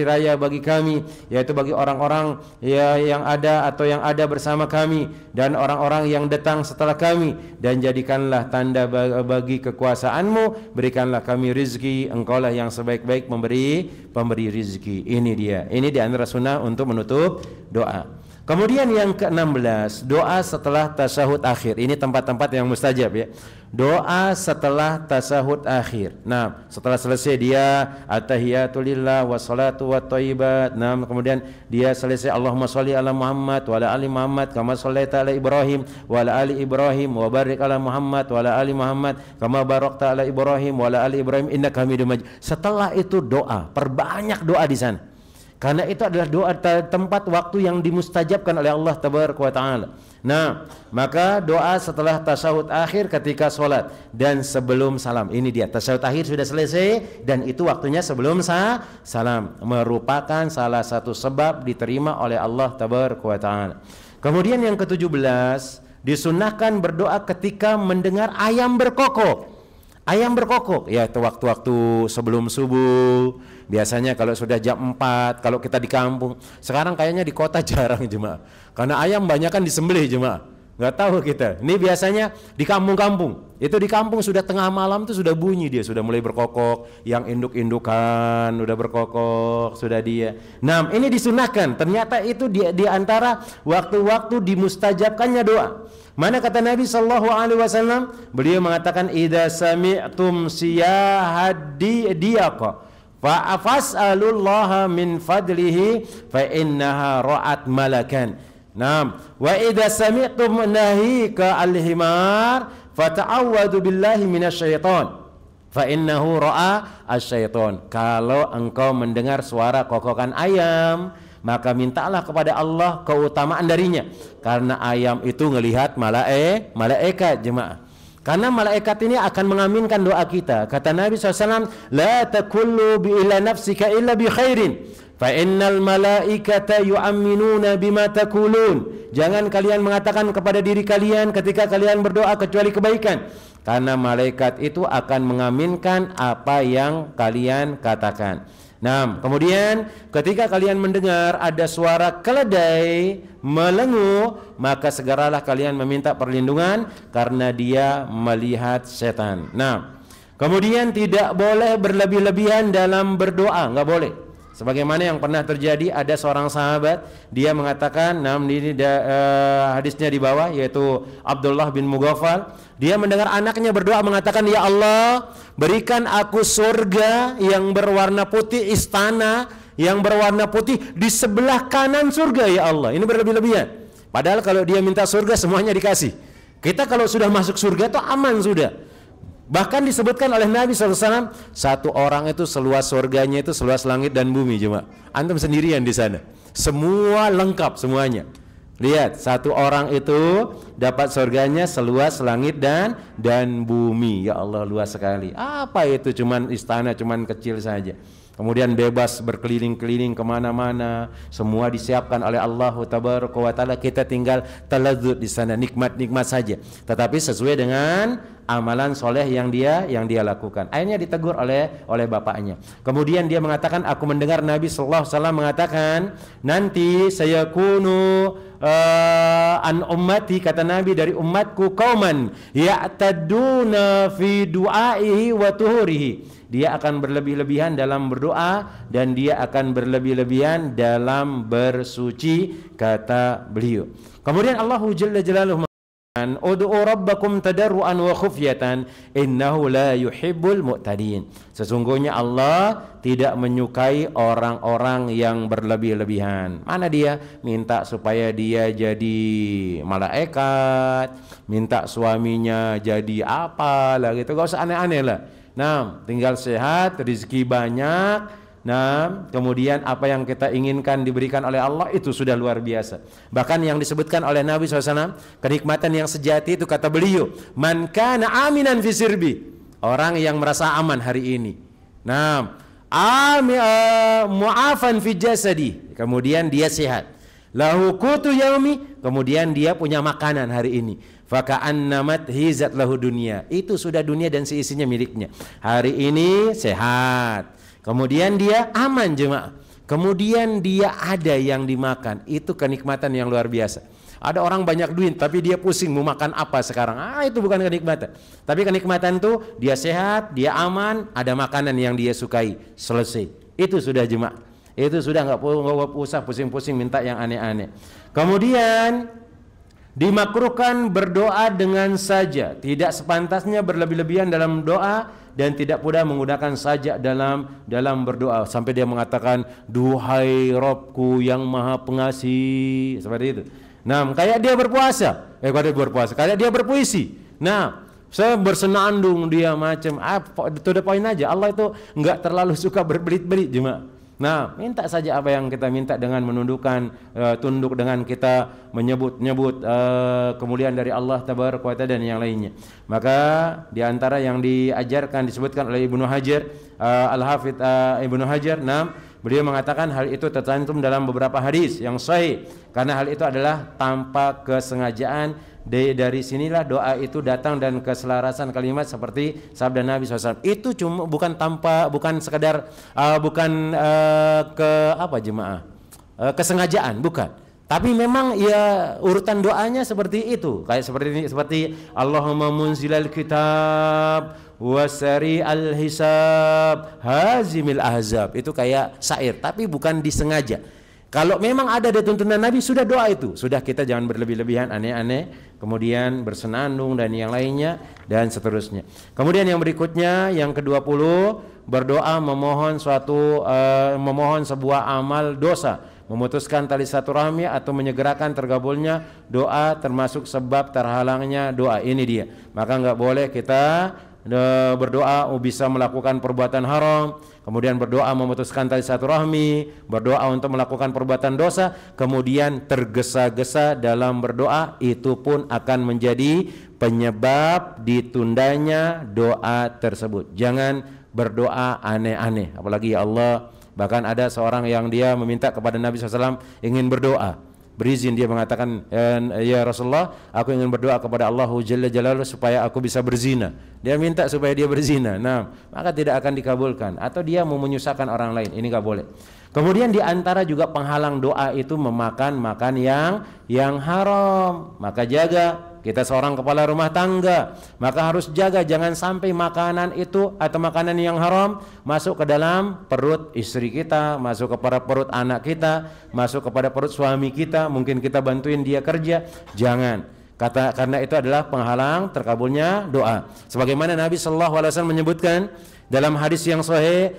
raya bagi kami, yaitu bagi orang-orang yang ada atau yang ada bersama kami dan orang-orang yang datang setelah kami, dan jadikanlah tanda bagi kekuasaanmu, berikanlah kami rizki, engkaulah yang sebaik-baik pemberi rizki. Ini dia, ini di antara sunnah untuk menutup doa. Kemudian yang ke-16, doa setelah tasyahud akhir. Ini tempat-tempat yang mustajab ya. Doa setelah tasyahud akhir. Nah, setelah selesai dia at-tahiyatulillah wassalatu wathayyibat. Nah, kemudian dia selesai Allahumma sholli ala Muhammad wa ala ali Muhammad kama shallaita ala Ibrahim wa ala ali Ibrahim wa barik ala Muhammad wa ala ali Muhammad kama barakta ala Ibrahim wa ala ali Ibrahim innaka Hamidum Majid. Setelah itu doa, perbanyak doa di sana. Karena itu adalah doa tempat waktu yang dimustajabkan oleh Allah tabaraka wa taala. Nah, maka doa setelah tasyahud akhir ketika sholat dan sebelum salam. Ini dia, tasyahud akhir sudah selesai dan itu waktunya sebelum salam, merupakan salah satu sebab diterima oleh Allah tabaraka wa taala. Kemudian yang ke-17, disunnahkan berdoa ketika mendengar ayam berkokok. Ayam berkokok, ya itu waktu-waktu sebelum subuh. Biasanya kalau sudah jam 4, kalau kita di kampung. Sekarang kayaknya di kota jarang jemaah, karena ayam banyak kan disembelih jemaah. Nggak tahu kita. Ini biasanya di kampung-kampung. Itu di kampung sudah tengah malam tuh sudah bunyi, dia sudah mulai berkokok. Yang induk-indukan udah berkokok, sudah dia. Nah, ini disunahkan. Ternyata itu di antara waktu-waktu dimustajabkannya doa. Mana kata Nabi sallallahu alaihi wasallam, beliau mengatakan idza sami'tum siyahadi diyaqa fa fas'alullaha min fadlihi fa innaha ra'at malakan. Naam, wa idza sami'tum nahika al-himar fata'awwadu billahi minasyaiton fa innahu ra'a asy-syaiton. Kalau engkau mendengar suara kokokan ayam, maka mintalah kepada Allah keutamaan darinya, karena ayam itu ngelihat malaikat jemaah. Karena malaikat ini akan mengaminkan doa kita. Kata Nabi SAW, la takullu bi ila nafsika illa bi khairin fa innal malaikata yu'minuna bima takulun. Jangan kalian mengatakan kepada diri kalian ketika kalian berdoa kecuali kebaikan, karena malaikat itu akan mengaminkan apa yang kalian katakan. Nah, kemudian ketika kalian mendengar ada suara keledai melenguh, maka segeralah kalian meminta perlindungan karena dia melihat setan. Nah, kemudian tidak boleh berlebih-lebihan dalam berdoa, nggak boleh. Sebagaimana yang pernah terjadi, ada seorang sahabat, dia mengatakan, hadisnya di bawah, yaitu Abdullah bin Mughaffal. Dia mendengar anaknya berdoa mengatakan, ya Allah, berikan aku surga yang berwarna putih, istana yang berwarna putih di sebelah kanan surga ya Allah. Ini berlebih-lebihan. Padahal kalau dia minta surga semuanya dikasih. Kita kalau sudah masuk surga itu aman sudah. Bahkan disebutkan oleh Nabi SAW, satu orang itu seluas surganya itu seluas langit dan bumi. Cuma antum sendirian di sana, semua lengkap semuanya. Lihat, satu orang itu dapat surganya seluas langit dan bumi. Ya Allah, luas sekali. Apa itu, cuman istana, cuman kecil saja. Kemudian bebas berkeliling-keliling kemana-mana, semua disiapkan oleh Allah Tabaraka wa Ta'ala. Kita tinggal taladzud di sana, nikmat-nikmat saja, tetapi sesuai dengan amalan soleh yang dia lakukan. Akhirnya ditegur oleh bapaknya. Kemudian dia mengatakan, aku mendengar Nabi sallallahu alaihi wasallam mengatakan, nanti saya kunu an ummati, kata Nabi, dari umatku kauman ya'taduna fi du'aihi wa tuhurihi. Dia akan berlebih-lebihan dalam berdoa dan dia akan berlebih-lebihan dalam bersuci, kata beliau. Kemudian Allah Jalla Jalaluhu mengatakan ud'u rabbakum tadarruan wa khufyatan innahu la yuhibbul mu'tadin. Sesungguhnya Allah tidak menyukai orang-orang yang berlebih-lebihan. Mana dia minta supaya dia jadi malaikat, minta suaminya jadi apa lah gitu, gak usah aneh-aneh lah. Nah, tinggal sehat, rezeki banyak. Nah, kemudian apa yang kita inginkan diberikan oleh Allah itu sudah luar biasa. Bahkan yang disebutkan oleh Nabi SAW, kenikmatan yang sejati itu kata beliau, man kana aminan fi sirbi, orang yang merasa aman hari ini. Nah, mu'afan fi jasadi, kemudian dia sehat. Lahu qutu yaumi, kemudian dia punya makanan hari ini. Faka'annamat hizat lahu dunia, itu sudah dunia dan seisinya miliknya. Hari ini sehat. Kemudian dia aman jemaah. Kemudian dia ada yang dimakan. Itu kenikmatan yang luar biasa. Ada orang banyak duit tapi dia pusing mau makan apa sekarang. Itu bukan kenikmatan. Tapi kenikmatan itu dia sehat, dia aman, ada makanan yang dia sukai. Selesai. Itu sudah jemaah. Itu sudah nggak usah pusing-pusing minta yang aneh-aneh. Kemudian dimakruhkan berdoa dengan saja, tidak sepantasnya berlebih-lebihan dalam doa dan tidak pula menggunakan sajak dalam berdoa sampai dia mengatakan duhai Robku yang Maha Pengasih, seperti itu. Nah, kayak dia berpuasa, kayak dia berpuisi. Nah, saya bersenandung dia macam to the point aja. Allah itu enggak terlalu suka berbelit-belit jemaah. Nah, minta saja apa yang kita minta dengan menundukkan tunduk dengan kita menyebut-nyebut kemuliaan dari Allah Tabaraka wa Ta'ala dan yang lainnya. Maka di antara yang diajarkan disebutkan oleh Ibnu Hajar, Al-Hafidz Ibnu Hajar, beliau mengatakan hal itu tercantum dalam beberapa hadis yang sahih karena hal itu adalah tanpa kesengajaan. Dari sinilah doa itu datang dan keselarasan kalimat seperti sabda Nabi SAW. Itu cuma bukan sekedar kesengajaan, bukan. Tapi memang ya urutan doanya seperti itu, kayak seperti Allahumma munzilal kitab wasari al hisab hazimil ahzab, itu kayak syair tapi bukan disengaja. Kalau memang ada tuntunan Nabi, sudah doa itu. Sudah, kita jangan berlebih-lebihan, aneh-aneh, kemudian bersenandung dan yang lainnya, dan seterusnya. Kemudian yang berikutnya, yang ke-20, berdoa memohon sebuah amal dosa, memutuskan tali silaturahmi atau menyegerakan tergabulnya doa termasuk sebab terhalangnya doa. Ini dia. Maka nggak boleh kita berdoa bisa melakukan perbuatan haram, kemudian berdoa memutuskan tali silaturahmi, berdoa untuk melakukan perbuatan dosa, kemudian tergesa-gesa dalam berdoa, itu pun akan menjadi penyebab ditundanya doa tersebut. Jangan berdoa aneh-aneh, apalagi ya Allah. Bahkan ada seorang yang dia meminta kepada Nabi SAW ingin berdoa, berizin, dia mengatakan, ya Rasulullah, aku ingin berdoa kepada Allah Jalla Jalaluhu supaya aku bisa berzina. Dia minta supaya dia berzina. Nah, maka tidak akan dikabulkan. Atau dia mau menyusahkan orang lain, ini nggak boleh. Kemudian di antara juga penghalang doa itu memakan yang haram. Maka jaga. Kita seorang kepala rumah tangga, maka harus jaga jangan sampai makanan itu atau makanan yang haram masuk ke dalam perut istri kita, masuk kepada perut anak kita, masuk kepada perut suami kita, mungkin kita bantuin dia kerja. Jangan. Karena itu adalah penghalang terkabulnya doa. Sebagaimana Nabi SAW menyebutkan dalam hadis yang sahih,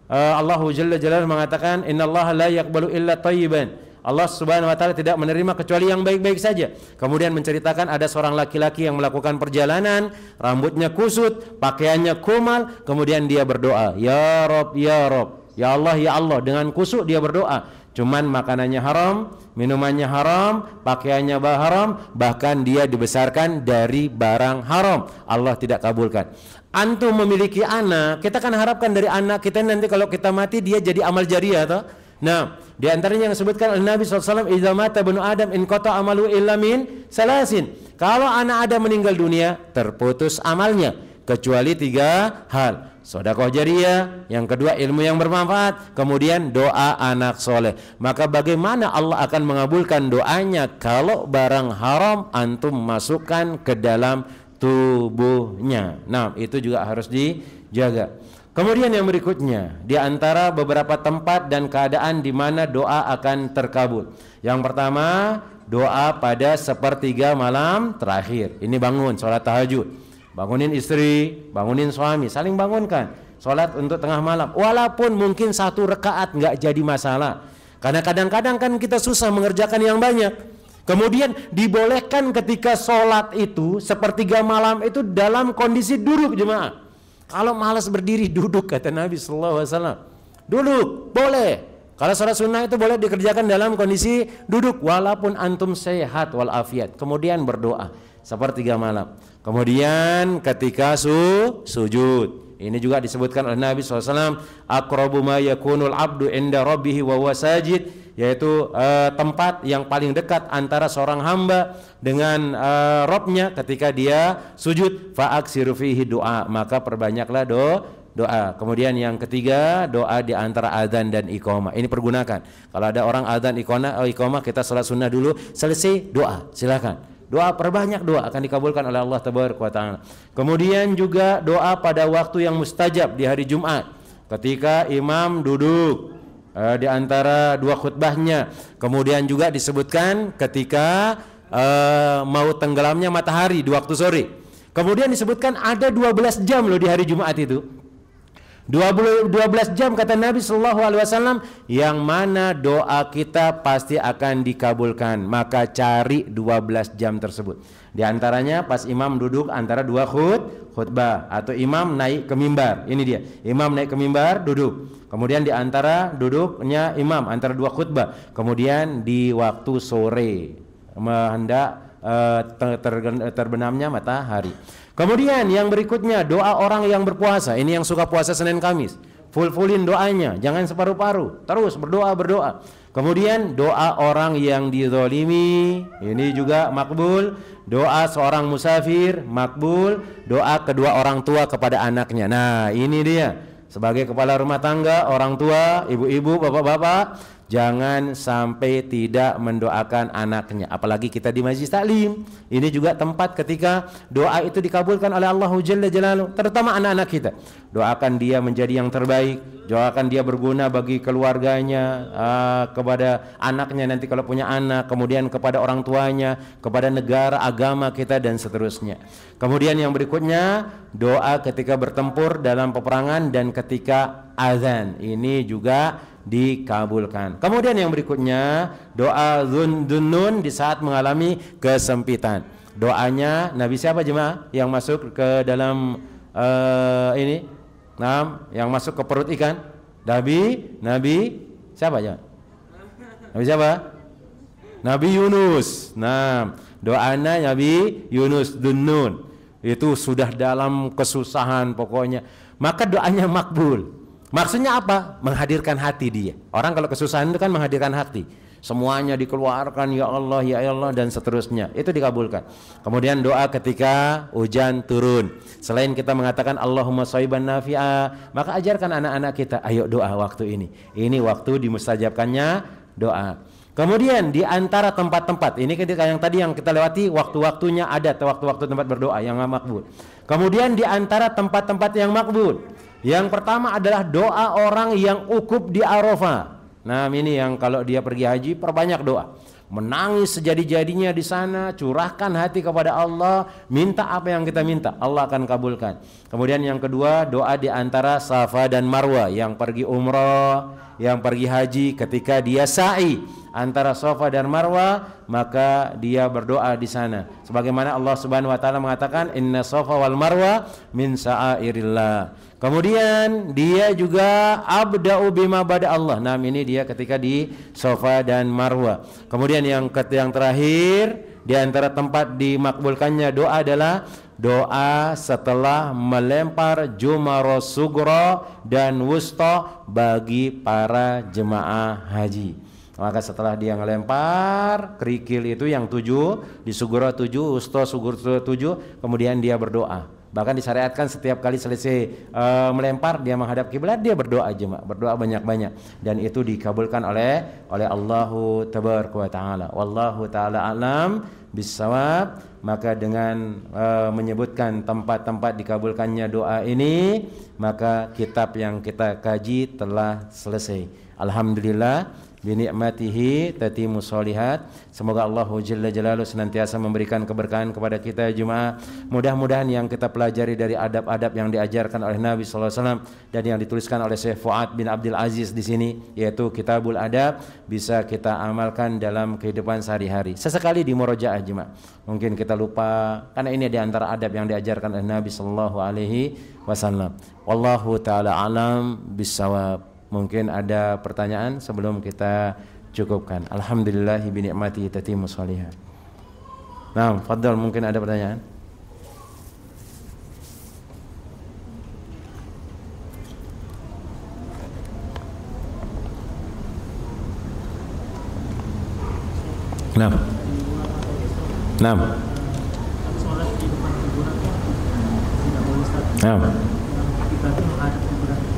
Allahu Jalla Jalaluhu mengatakan, innallaha la yaqbalu illa thayyiban. Allah Subhanahu wa Ta'ala tidak menerima kecuali yang baik-baik saja. Kemudian menceritakan ada seorang laki-laki yang melakukan perjalanan, rambutnya kusut, pakaiannya kumal, kemudian dia berdoa, ya Rob, ya Rob, ya Allah, ya Allah. Dengan kusuk dia berdoa, cuman makanannya haram, minumannya haram, pakaiannya haram, bahkan dia dibesarkan dari barang haram. Allah tidak kabulkan. Antum memiliki anak, kita kan harapkan dari anak kita nanti kalau kita mati dia jadi amal jariah, toh? Nah, di antaranya yang disebutkan oleh Nabi SAW, idza mata ibnu Adam in qata amalu illa min salasin. Kalau anak Adam meninggal dunia, terputus amalnya kecuali 3 hal. Sedekah jariyah, yang kedua ilmu yang bermanfaat, kemudian doa anak soleh. Maka bagaimana Allah akan mengabulkan doanya kalau barang haram antum masukkan ke dalam tubuhnya? Nah, itu juga harus dijaga. Kemudian yang berikutnya, di antara beberapa tempat dan keadaan di mana doa akan terkabul. Yang pertama, doa pada sepertiga malam terakhir. Ini bangun, sholat tahajud. Bangunin istri, bangunin suami, saling bangunkan. Sholat untuk tengah malam. Walaupun mungkin 1 rakaat nggak jadi masalah. Karena kadang-kadang kan kita susah mengerjakan yang banyak. Kemudian dibolehkan ketika sholat itu, sepertiga malam itu dalam kondisi duduk jemaah. Kalau malas berdiri, duduk kata Nabi SAW. Duduk, boleh. Kalau sholat sunnah itu boleh dikerjakan dalam kondisi duduk. Walaupun antum sehat walafiat. Kemudian berdoa, sepertiga malam. Kemudian ketika sujud. Ini juga disebutkan oleh Nabi SAW. Aqrabu ma yakunul abdu inda rabbihi wa huwa sajid. Yaitu tempat yang paling dekat antara seorang hamba dengan Robnya ketika dia sujud. Fa'aksiru fihi doa, maka perbanyaklah doa. Kemudian yang ketiga, doa di antara adzan dan iqamah. Ini pergunakan. Kalau ada orang adzan iqamah, kita salat sunnah dulu, selesai doa, silakan. Doa, perbanyak doa, akan dikabulkan oleh Allah Tabaraka wa Ta'ala. Kemudian juga doa pada waktu yang mustajab di hari Jumat, ketika imam duduk di antara 2 khutbahnya. Kemudian juga disebutkan ketika mau tenggelamnya matahari di waktu sore. Kemudian disebutkan ada 12 jam loh di hari Jumat itu. 12 jam kata Nabi SAW, yang mana doa kita pasti akan dikabulkan. Maka cari 12 jam tersebut. Di antaranya pas imam duduk antara 2 khutbah, atau imam naik ke mimbar. Ini dia, imam naik ke mimbar, duduk. Kemudian di antara duduknya imam antara 2 khutbah. Kemudian di waktu sore hendak terbenamnya matahari. Kemudian yang berikutnya, doa orang yang berpuasa. Ini yang suka puasa Senin Kamis, fullin doanya, jangan separuh-paruh, terus berdoa. Kemudian doa orang yang dizalimi, ini juga makbul. Doa seorang musafir, makbul. Doa kedua orang tua kepada anaknya. Nah ini dia, sebagai kepala rumah tangga, orang tua, ibu-ibu, bapak-bapak, jangan sampai tidak mendoakan anaknya. Apalagi kita di majlis taklim, ini juga tempat ketika doa itu dikabulkan oleh Allah Jalla Jalaluhu, terutama anak-anak kita. Doakan dia menjadi yang terbaik, doakan dia berguna bagi keluarganya, kepada anaknya nanti kalau punya anak, kemudian kepada orang tuanya, kepada negara, agama kita, dan seterusnya. Kemudian yang berikutnya, doa ketika bertempur dalam peperangan dan ketika azan, ini juga dikabulkan. Kemudian yang berikutnya, doa dhunnun di saat mengalami kesempitan. Doanya Nabi siapa jemaah yang masuk ke dalam ini? Nah, yang masuk ke perut ikan? Nabi siapa ya? Nabi siapa? Nabi Yunus. Nah, doanya Nabi Yunus dhunnun. Itu sudah dalam kesusahan pokoknya. Maka doanya makbul. Maksudnya apa? Menghadirkan hati dia. Orang kalau kesusahan itu kan menghadirkan hati. Semuanya dikeluarkan, ya Allah, dan seterusnya. Itu dikabulkan. Kemudian doa ketika hujan turun. Selain kita mengatakan Allahumma shayban nafi'a, maka ajarkan anak-anak kita, ayo doa waktu ini. Ini waktu dimustajabkannya doa. Kemudian di antara tempat-tempat, ini ketika yang tadi yang kita lewati, waktu-waktunya ada, waktu-waktu tempat berdoa yang makbul. Kemudian di antara tempat-tempat yang makbul, yang pertama adalah doa orang yang ukuf di Arafah. Nah ini yang kalau dia pergi haji, perbanyak doa. Menangis sejadi-jadinya di sana, curahkan hati kepada Allah, minta apa yang kita minta, Allah akan kabulkan. Kemudian yang kedua, doa di antara Safa dan Marwah, yang pergi umrah, yang pergi haji, ketika dia sa'i antara Safa dan Marwah, maka dia berdoa di sana. Sebagaimana Allah Subhanahu wa taala mengatakan, "Inna Safa wal Marwa min sa'airillah." Kemudian dia juga abda'u bima bada Allah. Nah ini dia ketika di Safa dan Marwah. Kemudian yang terakhir di antara tempat dimakbulkannya doa adalah doa setelah melempar jumarah sugro dan wusta bagi para jemaah haji. Maka setelah dia ngelempar kerikil itu yang 7, di sugro 7, wusta sugro 7, kemudian dia berdoa. Bahkan disyariatkan setiap kali selesai melempar dia menghadap kiblat, dia berdoa jemaah, berdoa banyak-banyak, dan itu dikabulkan oleh Allahu tabaraka wa taala. Wallahu taala alam bisawab. Maka dengan menyebutkan tempat-tempat dikabulkannya doa ini, maka kitab yang kita kaji telah selesai. Alhamdulillah, binikmatihi tatimu sholihat. Semoga Allah Jalla Jalaluhu senantiasa memberikan keberkahan kepada kita jemaah. Mudah-mudahan yang kita pelajari dari adab-adab yang diajarkan oleh Nabi sallallahu alaihi wasallam dan yang dituliskan oleh Syekh Fuad bin Abdul Aziz di sini, yaitu Kitabul Adab, bisa kita amalkan dalam kehidupan sehari-hari. Sesekali di murojaah jemaah. Mungkin kita lupa karena ini di antara adab yang diajarkan oleh Nabi sallallahu alaihi wasallam. Wallahu taala alam bisawab. Mungkin ada pertanyaan sebelum kita cukupkan. Alhamdulillahi bi ni'matihi tatimmu sholihat. Nah, fadhal, mungkin ada pertanyaan? Nah. Nah. Nah.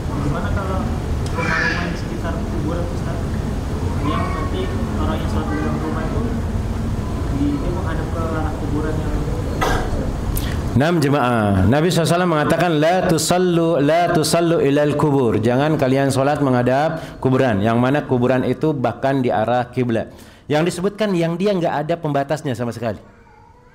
Gimana kalau rumah-rumah di sekitar kuburan Ustaz, yang nanti orang yang sholat di dalam rumah itu dia menghadap ke arah kuburan yang Naam jemaah, Nabi SAW mengatakan la tusallu ilal kubur. Jangan kalian sholat menghadap kuburan, yang mana kuburan itu bahkan di arah kiblat. Yang disebutkan yang dia nggak ada pembatasnya sama sekali.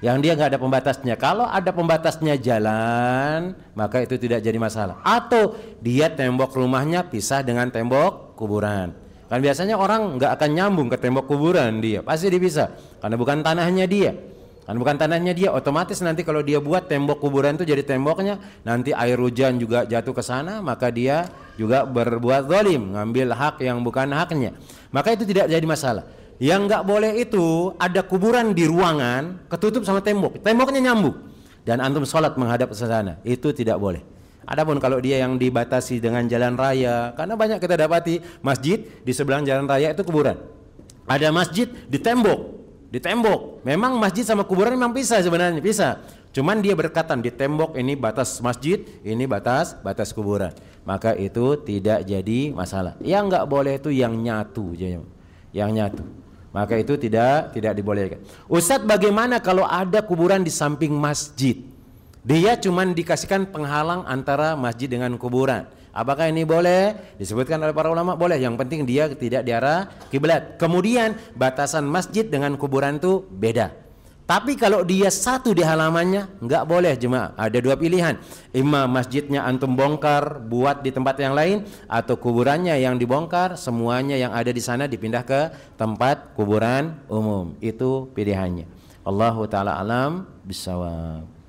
Yang dia nggak ada pembatasnya. Kalau ada pembatasnya jalan, maka itu tidak jadi masalah. Atau dia tembok rumahnya pisah dengan tembok kuburan. Kan biasanya orang nggak akan nyambung ke tembok kuburan, dia pasti dipisah karena bukan tanahnya dia. Kan bukan tanahnya dia, otomatis nanti kalau dia buat tembok kuburan itu jadi temboknya, nanti air hujan juga jatuh ke sana, maka dia juga berbuat zalim, ngambil hak yang bukan haknya. Maka itu tidak jadi masalah. Yang nggak boleh itu ada kuburan di ruangan ketutup sama tembok, temboknya nyambung, dan antum sholat menghadap ke sana, itu tidak boleh. Adapun kalau dia yang dibatasi dengan jalan raya, karena banyak kita dapati masjid di sebelah jalan raya itu kuburan, ada masjid di tembok. Memang masjid sama kuburan memang pisah sebenarnya, pisah. Cuman dia berdekatan di tembok, ini batas masjid, ini batas kuburan. Maka itu tidak jadi masalah. Yang nggak boleh itu yang nyatu, yang nyatu. Maka itu tidak dibolehkan. Ustadz, bagaimana kalau ada kuburan di samping masjid? Dia cuman dikasihkan penghalang antara masjid dengan kuburan. Apakah ini boleh? Disebutkan oleh para ulama boleh. Yang penting dia tidak di arah kiblat. Kemudian batasan masjid dengan kuburan itu beda. Tapi kalau dia satu di halamannya, nggak boleh jemaah. Ada dua pilihan. Imma masjidnya antum bongkar buat di tempat yang lain, atau kuburannya yang dibongkar, semuanya yang ada di sana dipindah ke tempat kuburan umum. Itu pilihannya. Allahu ta'ala alam bisawab.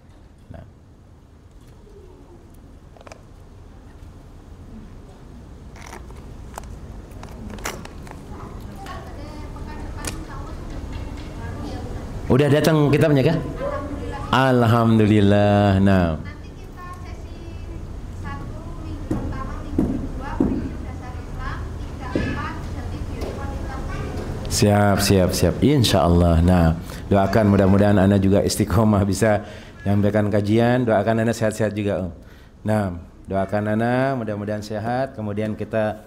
Udah datang kitabnya kah? Alhamdulillah. Nah. Nanti kita sesi 1 minggu pertama, minggu kedua review dasar Islam, 3, 4 jadi kualitas. Siap. Insya Allah. Nah, doakan mudah-mudahan Anda juga istiqomah bisa menyampaikan kajian. Doakan Anda sehat-sehat juga. Nah, doakan Anda mudah-mudahan sehat. Kemudian kita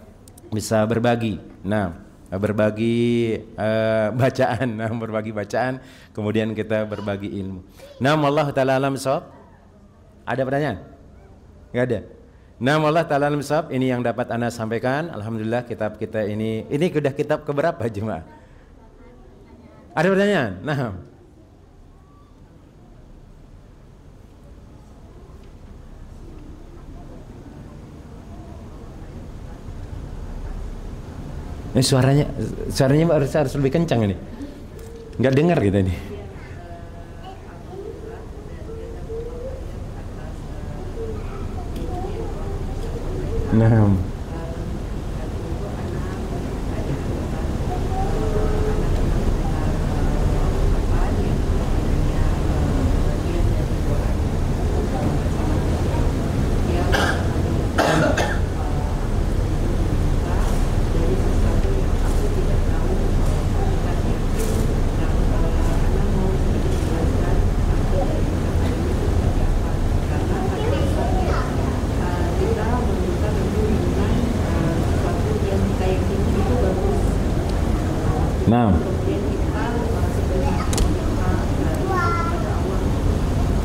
bisa berbagi. Nah, berbagi bacaan, berbagi bacaan, kemudian kita berbagi ilmu. Nah, Allah Ta'ala alam shawab. Ada pertanyaan? Enggak ada. Nah, Allah Ta'ala alam shawab. Ini yang dapat Anda sampaikan. Alhamdulillah kitab kita ini sudah kitab keberapa jemaah? Ada pertanyaan? Nah. Ini suaranya harus lebih kencang ini. Nggak dengar kita ini. Nah.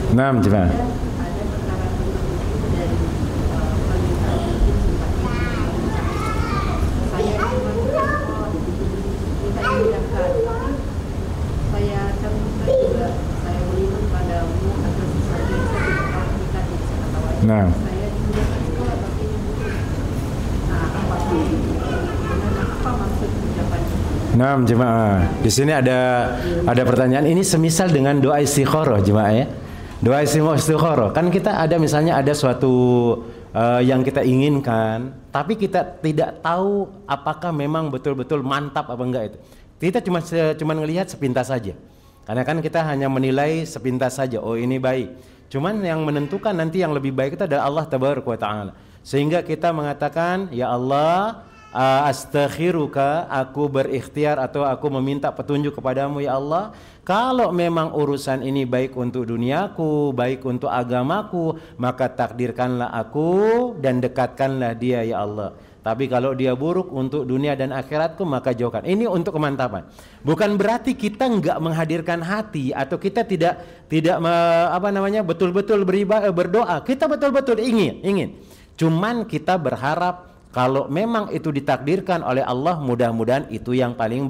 Nah, jemaah. Ada perkara tertentu dari permintaan mungkin sifatnya saya cuma telepon minta dimudahkan, saya terbuka juga, saya berlindung padamu atas sesuatu yang saya tidak tahu hakikatnya, saya tahu aja. Nah. Saya dimudahkan juga tapi nah apa maksud ucapannya? Nah, jemaah. Di sini ada pertanyaan. Ini semisal dengan doa istikharah, jemaah ya. Doa istikharah. Kan kita ada misalnya ada suatu yang kita inginkan, tapi kita tidak tahu apakah memang betul-betul mantap apa enggak itu. Kita cuma ngelihat sepintas saja. Karena kan kita hanya menilai sepintas saja. Oh, ini baik. Cuman yang menentukan nanti yang lebih baik itu adalah Allah Tabaraka wa Ta'ala. Sehingga kita mengatakan, ya Allah, astakhiruka, aku berikhtiar atau aku meminta petunjuk kepadamu ya Allah. Kalau memang urusan ini baik untuk duniaku, baik untuk agamaku, maka takdirkanlah aku dan dekatkanlah dia ya Allah. Tapi kalau dia buruk untuk dunia dan akhiratku, maka jauhkan. Ini untuk kemantapan. Bukan berarti kita enggak menghadirkan hati atau kita tidak betul-betul berdoa. Kita betul-betul ingin. Cuman kita berharap kalau memang itu ditakdirkan oleh Allah, mudah-mudahan itu yang paling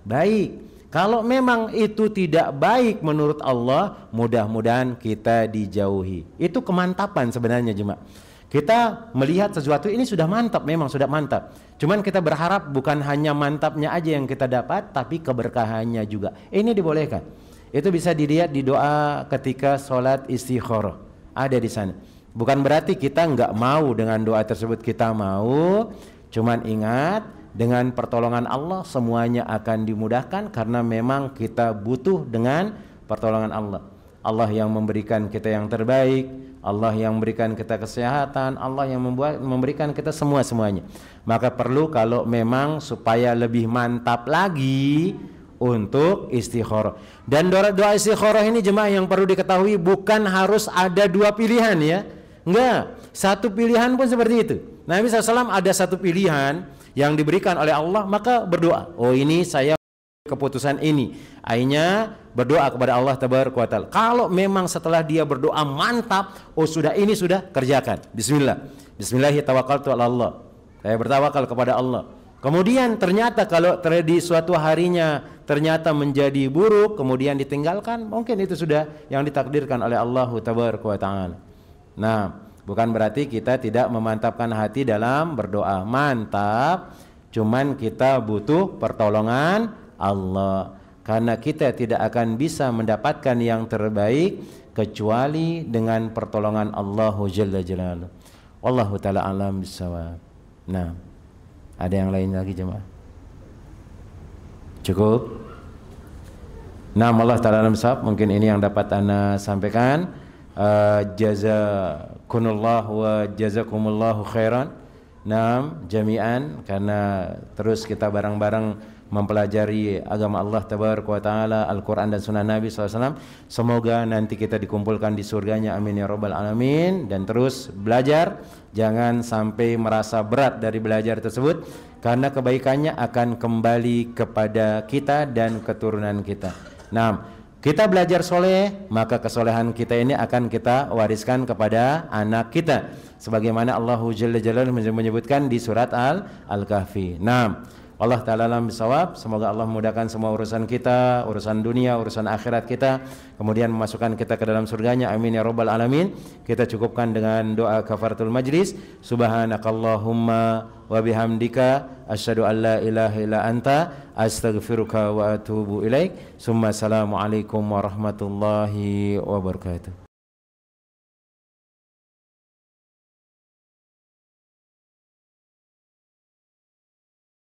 baik. Kalau memang itu tidak baik menurut Allah, mudah-mudahan kita dijauhi. Itu kemantapan sebenarnya jemaah. Kita melihat sesuatu ini sudah mantap, memang sudah mantap. Cuman kita berharap bukan hanya mantapnya aja yang kita dapat, tapi keberkahannya juga. Ini dibolehkan. Itu bisa dilihat di doa ketika sholat istikharah. Ada di sana. Bukan berarti kita nggak mau dengan doa tersebut, kita mau. Cuman ingat, dengan pertolongan Allah semuanya akan dimudahkan karena memang kita butuh dengan pertolongan Allah. Allah yang memberikan kita yang terbaik, Allah yang memberikan kita kesehatan, Allah yang memberikan kita semuanya. Maka perlu kalau memang supaya lebih mantap lagi untuk istikharah. Dan doa istikharah ini jemaah yang perlu diketahui bukan harus ada dua pilihan ya. Enggak, satu pilihan pun seperti itu. Nabi SAW ada satu pilihan yang diberikan oleh Allah, maka berdoa. Oh, ini saya keputusan ini. Akhirnya berdoa kepada Allah Tabaraka wa Ta'ala. Kalau memang setelah dia berdoa mantap, oh sudah ini sudah kerjakan. Bismillah. Bismillahirrahmanirrahim. Allah. Saya bertawakal kepada Allah. Kemudian ternyata kalau di suatu harinya ternyata menjadi buruk, kemudian ditinggalkan, mungkin itu sudah yang ditakdirkan oleh Allah Tabaraka wa Ta'ala. Nah, bukan berarti kita tidak memantapkan hati dalam berdoa. Mantap, cuman kita butuh pertolongan Allah. Karena kita tidak akan bisa mendapatkan yang terbaik kecuali dengan pertolongan Allah Jalla Jalaluhu. Wallahu ta'ala alam bisawab. Nah, ada yang lain lagi jemaah? Cukup? Nah, Allah ta'ala alam bisawab. Mungkin ini yang dapat ana sampaikan. Jazakumullah wa jazakumullahu khairan. Naam jami'an, karena terus kita bareng-bareng mempelajari agama Allah Tabaraka wa Ta'ala, Al-Quran dan Sunnah Nabi SAW. Semoga nanti kita dikumpulkan di surganya, amin ya rabbal alamin. Dan terus belajar, jangan sampai merasa berat dari belajar tersebut, karena kebaikannya akan kembali kepada kita dan keturunan kita. Nah, kita belajar soleh, maka kesolehan kita ini akan kita wariskan kepada anak kita, sebagaimana Allah Jalla Jalaluhu menyebutkan di surat Al-Kahfi. Nah, Allah Ta'ala alam bisawab. Semoga Allah memudahkan semua urusan kita, urusan dunia, urusan akhirat kita, kemudian memasukkan kita ke dalam surganya, amin ya rabbal alamin. Kita cukupkan dengan doa kafaratul majlis. Subhanakallahumma wa bihamdika asyhadu an la ilaha illa anta astaghfiruka wa atubu ilaik. Summa assalamu alaikum warahmatullahi wabarakatuh.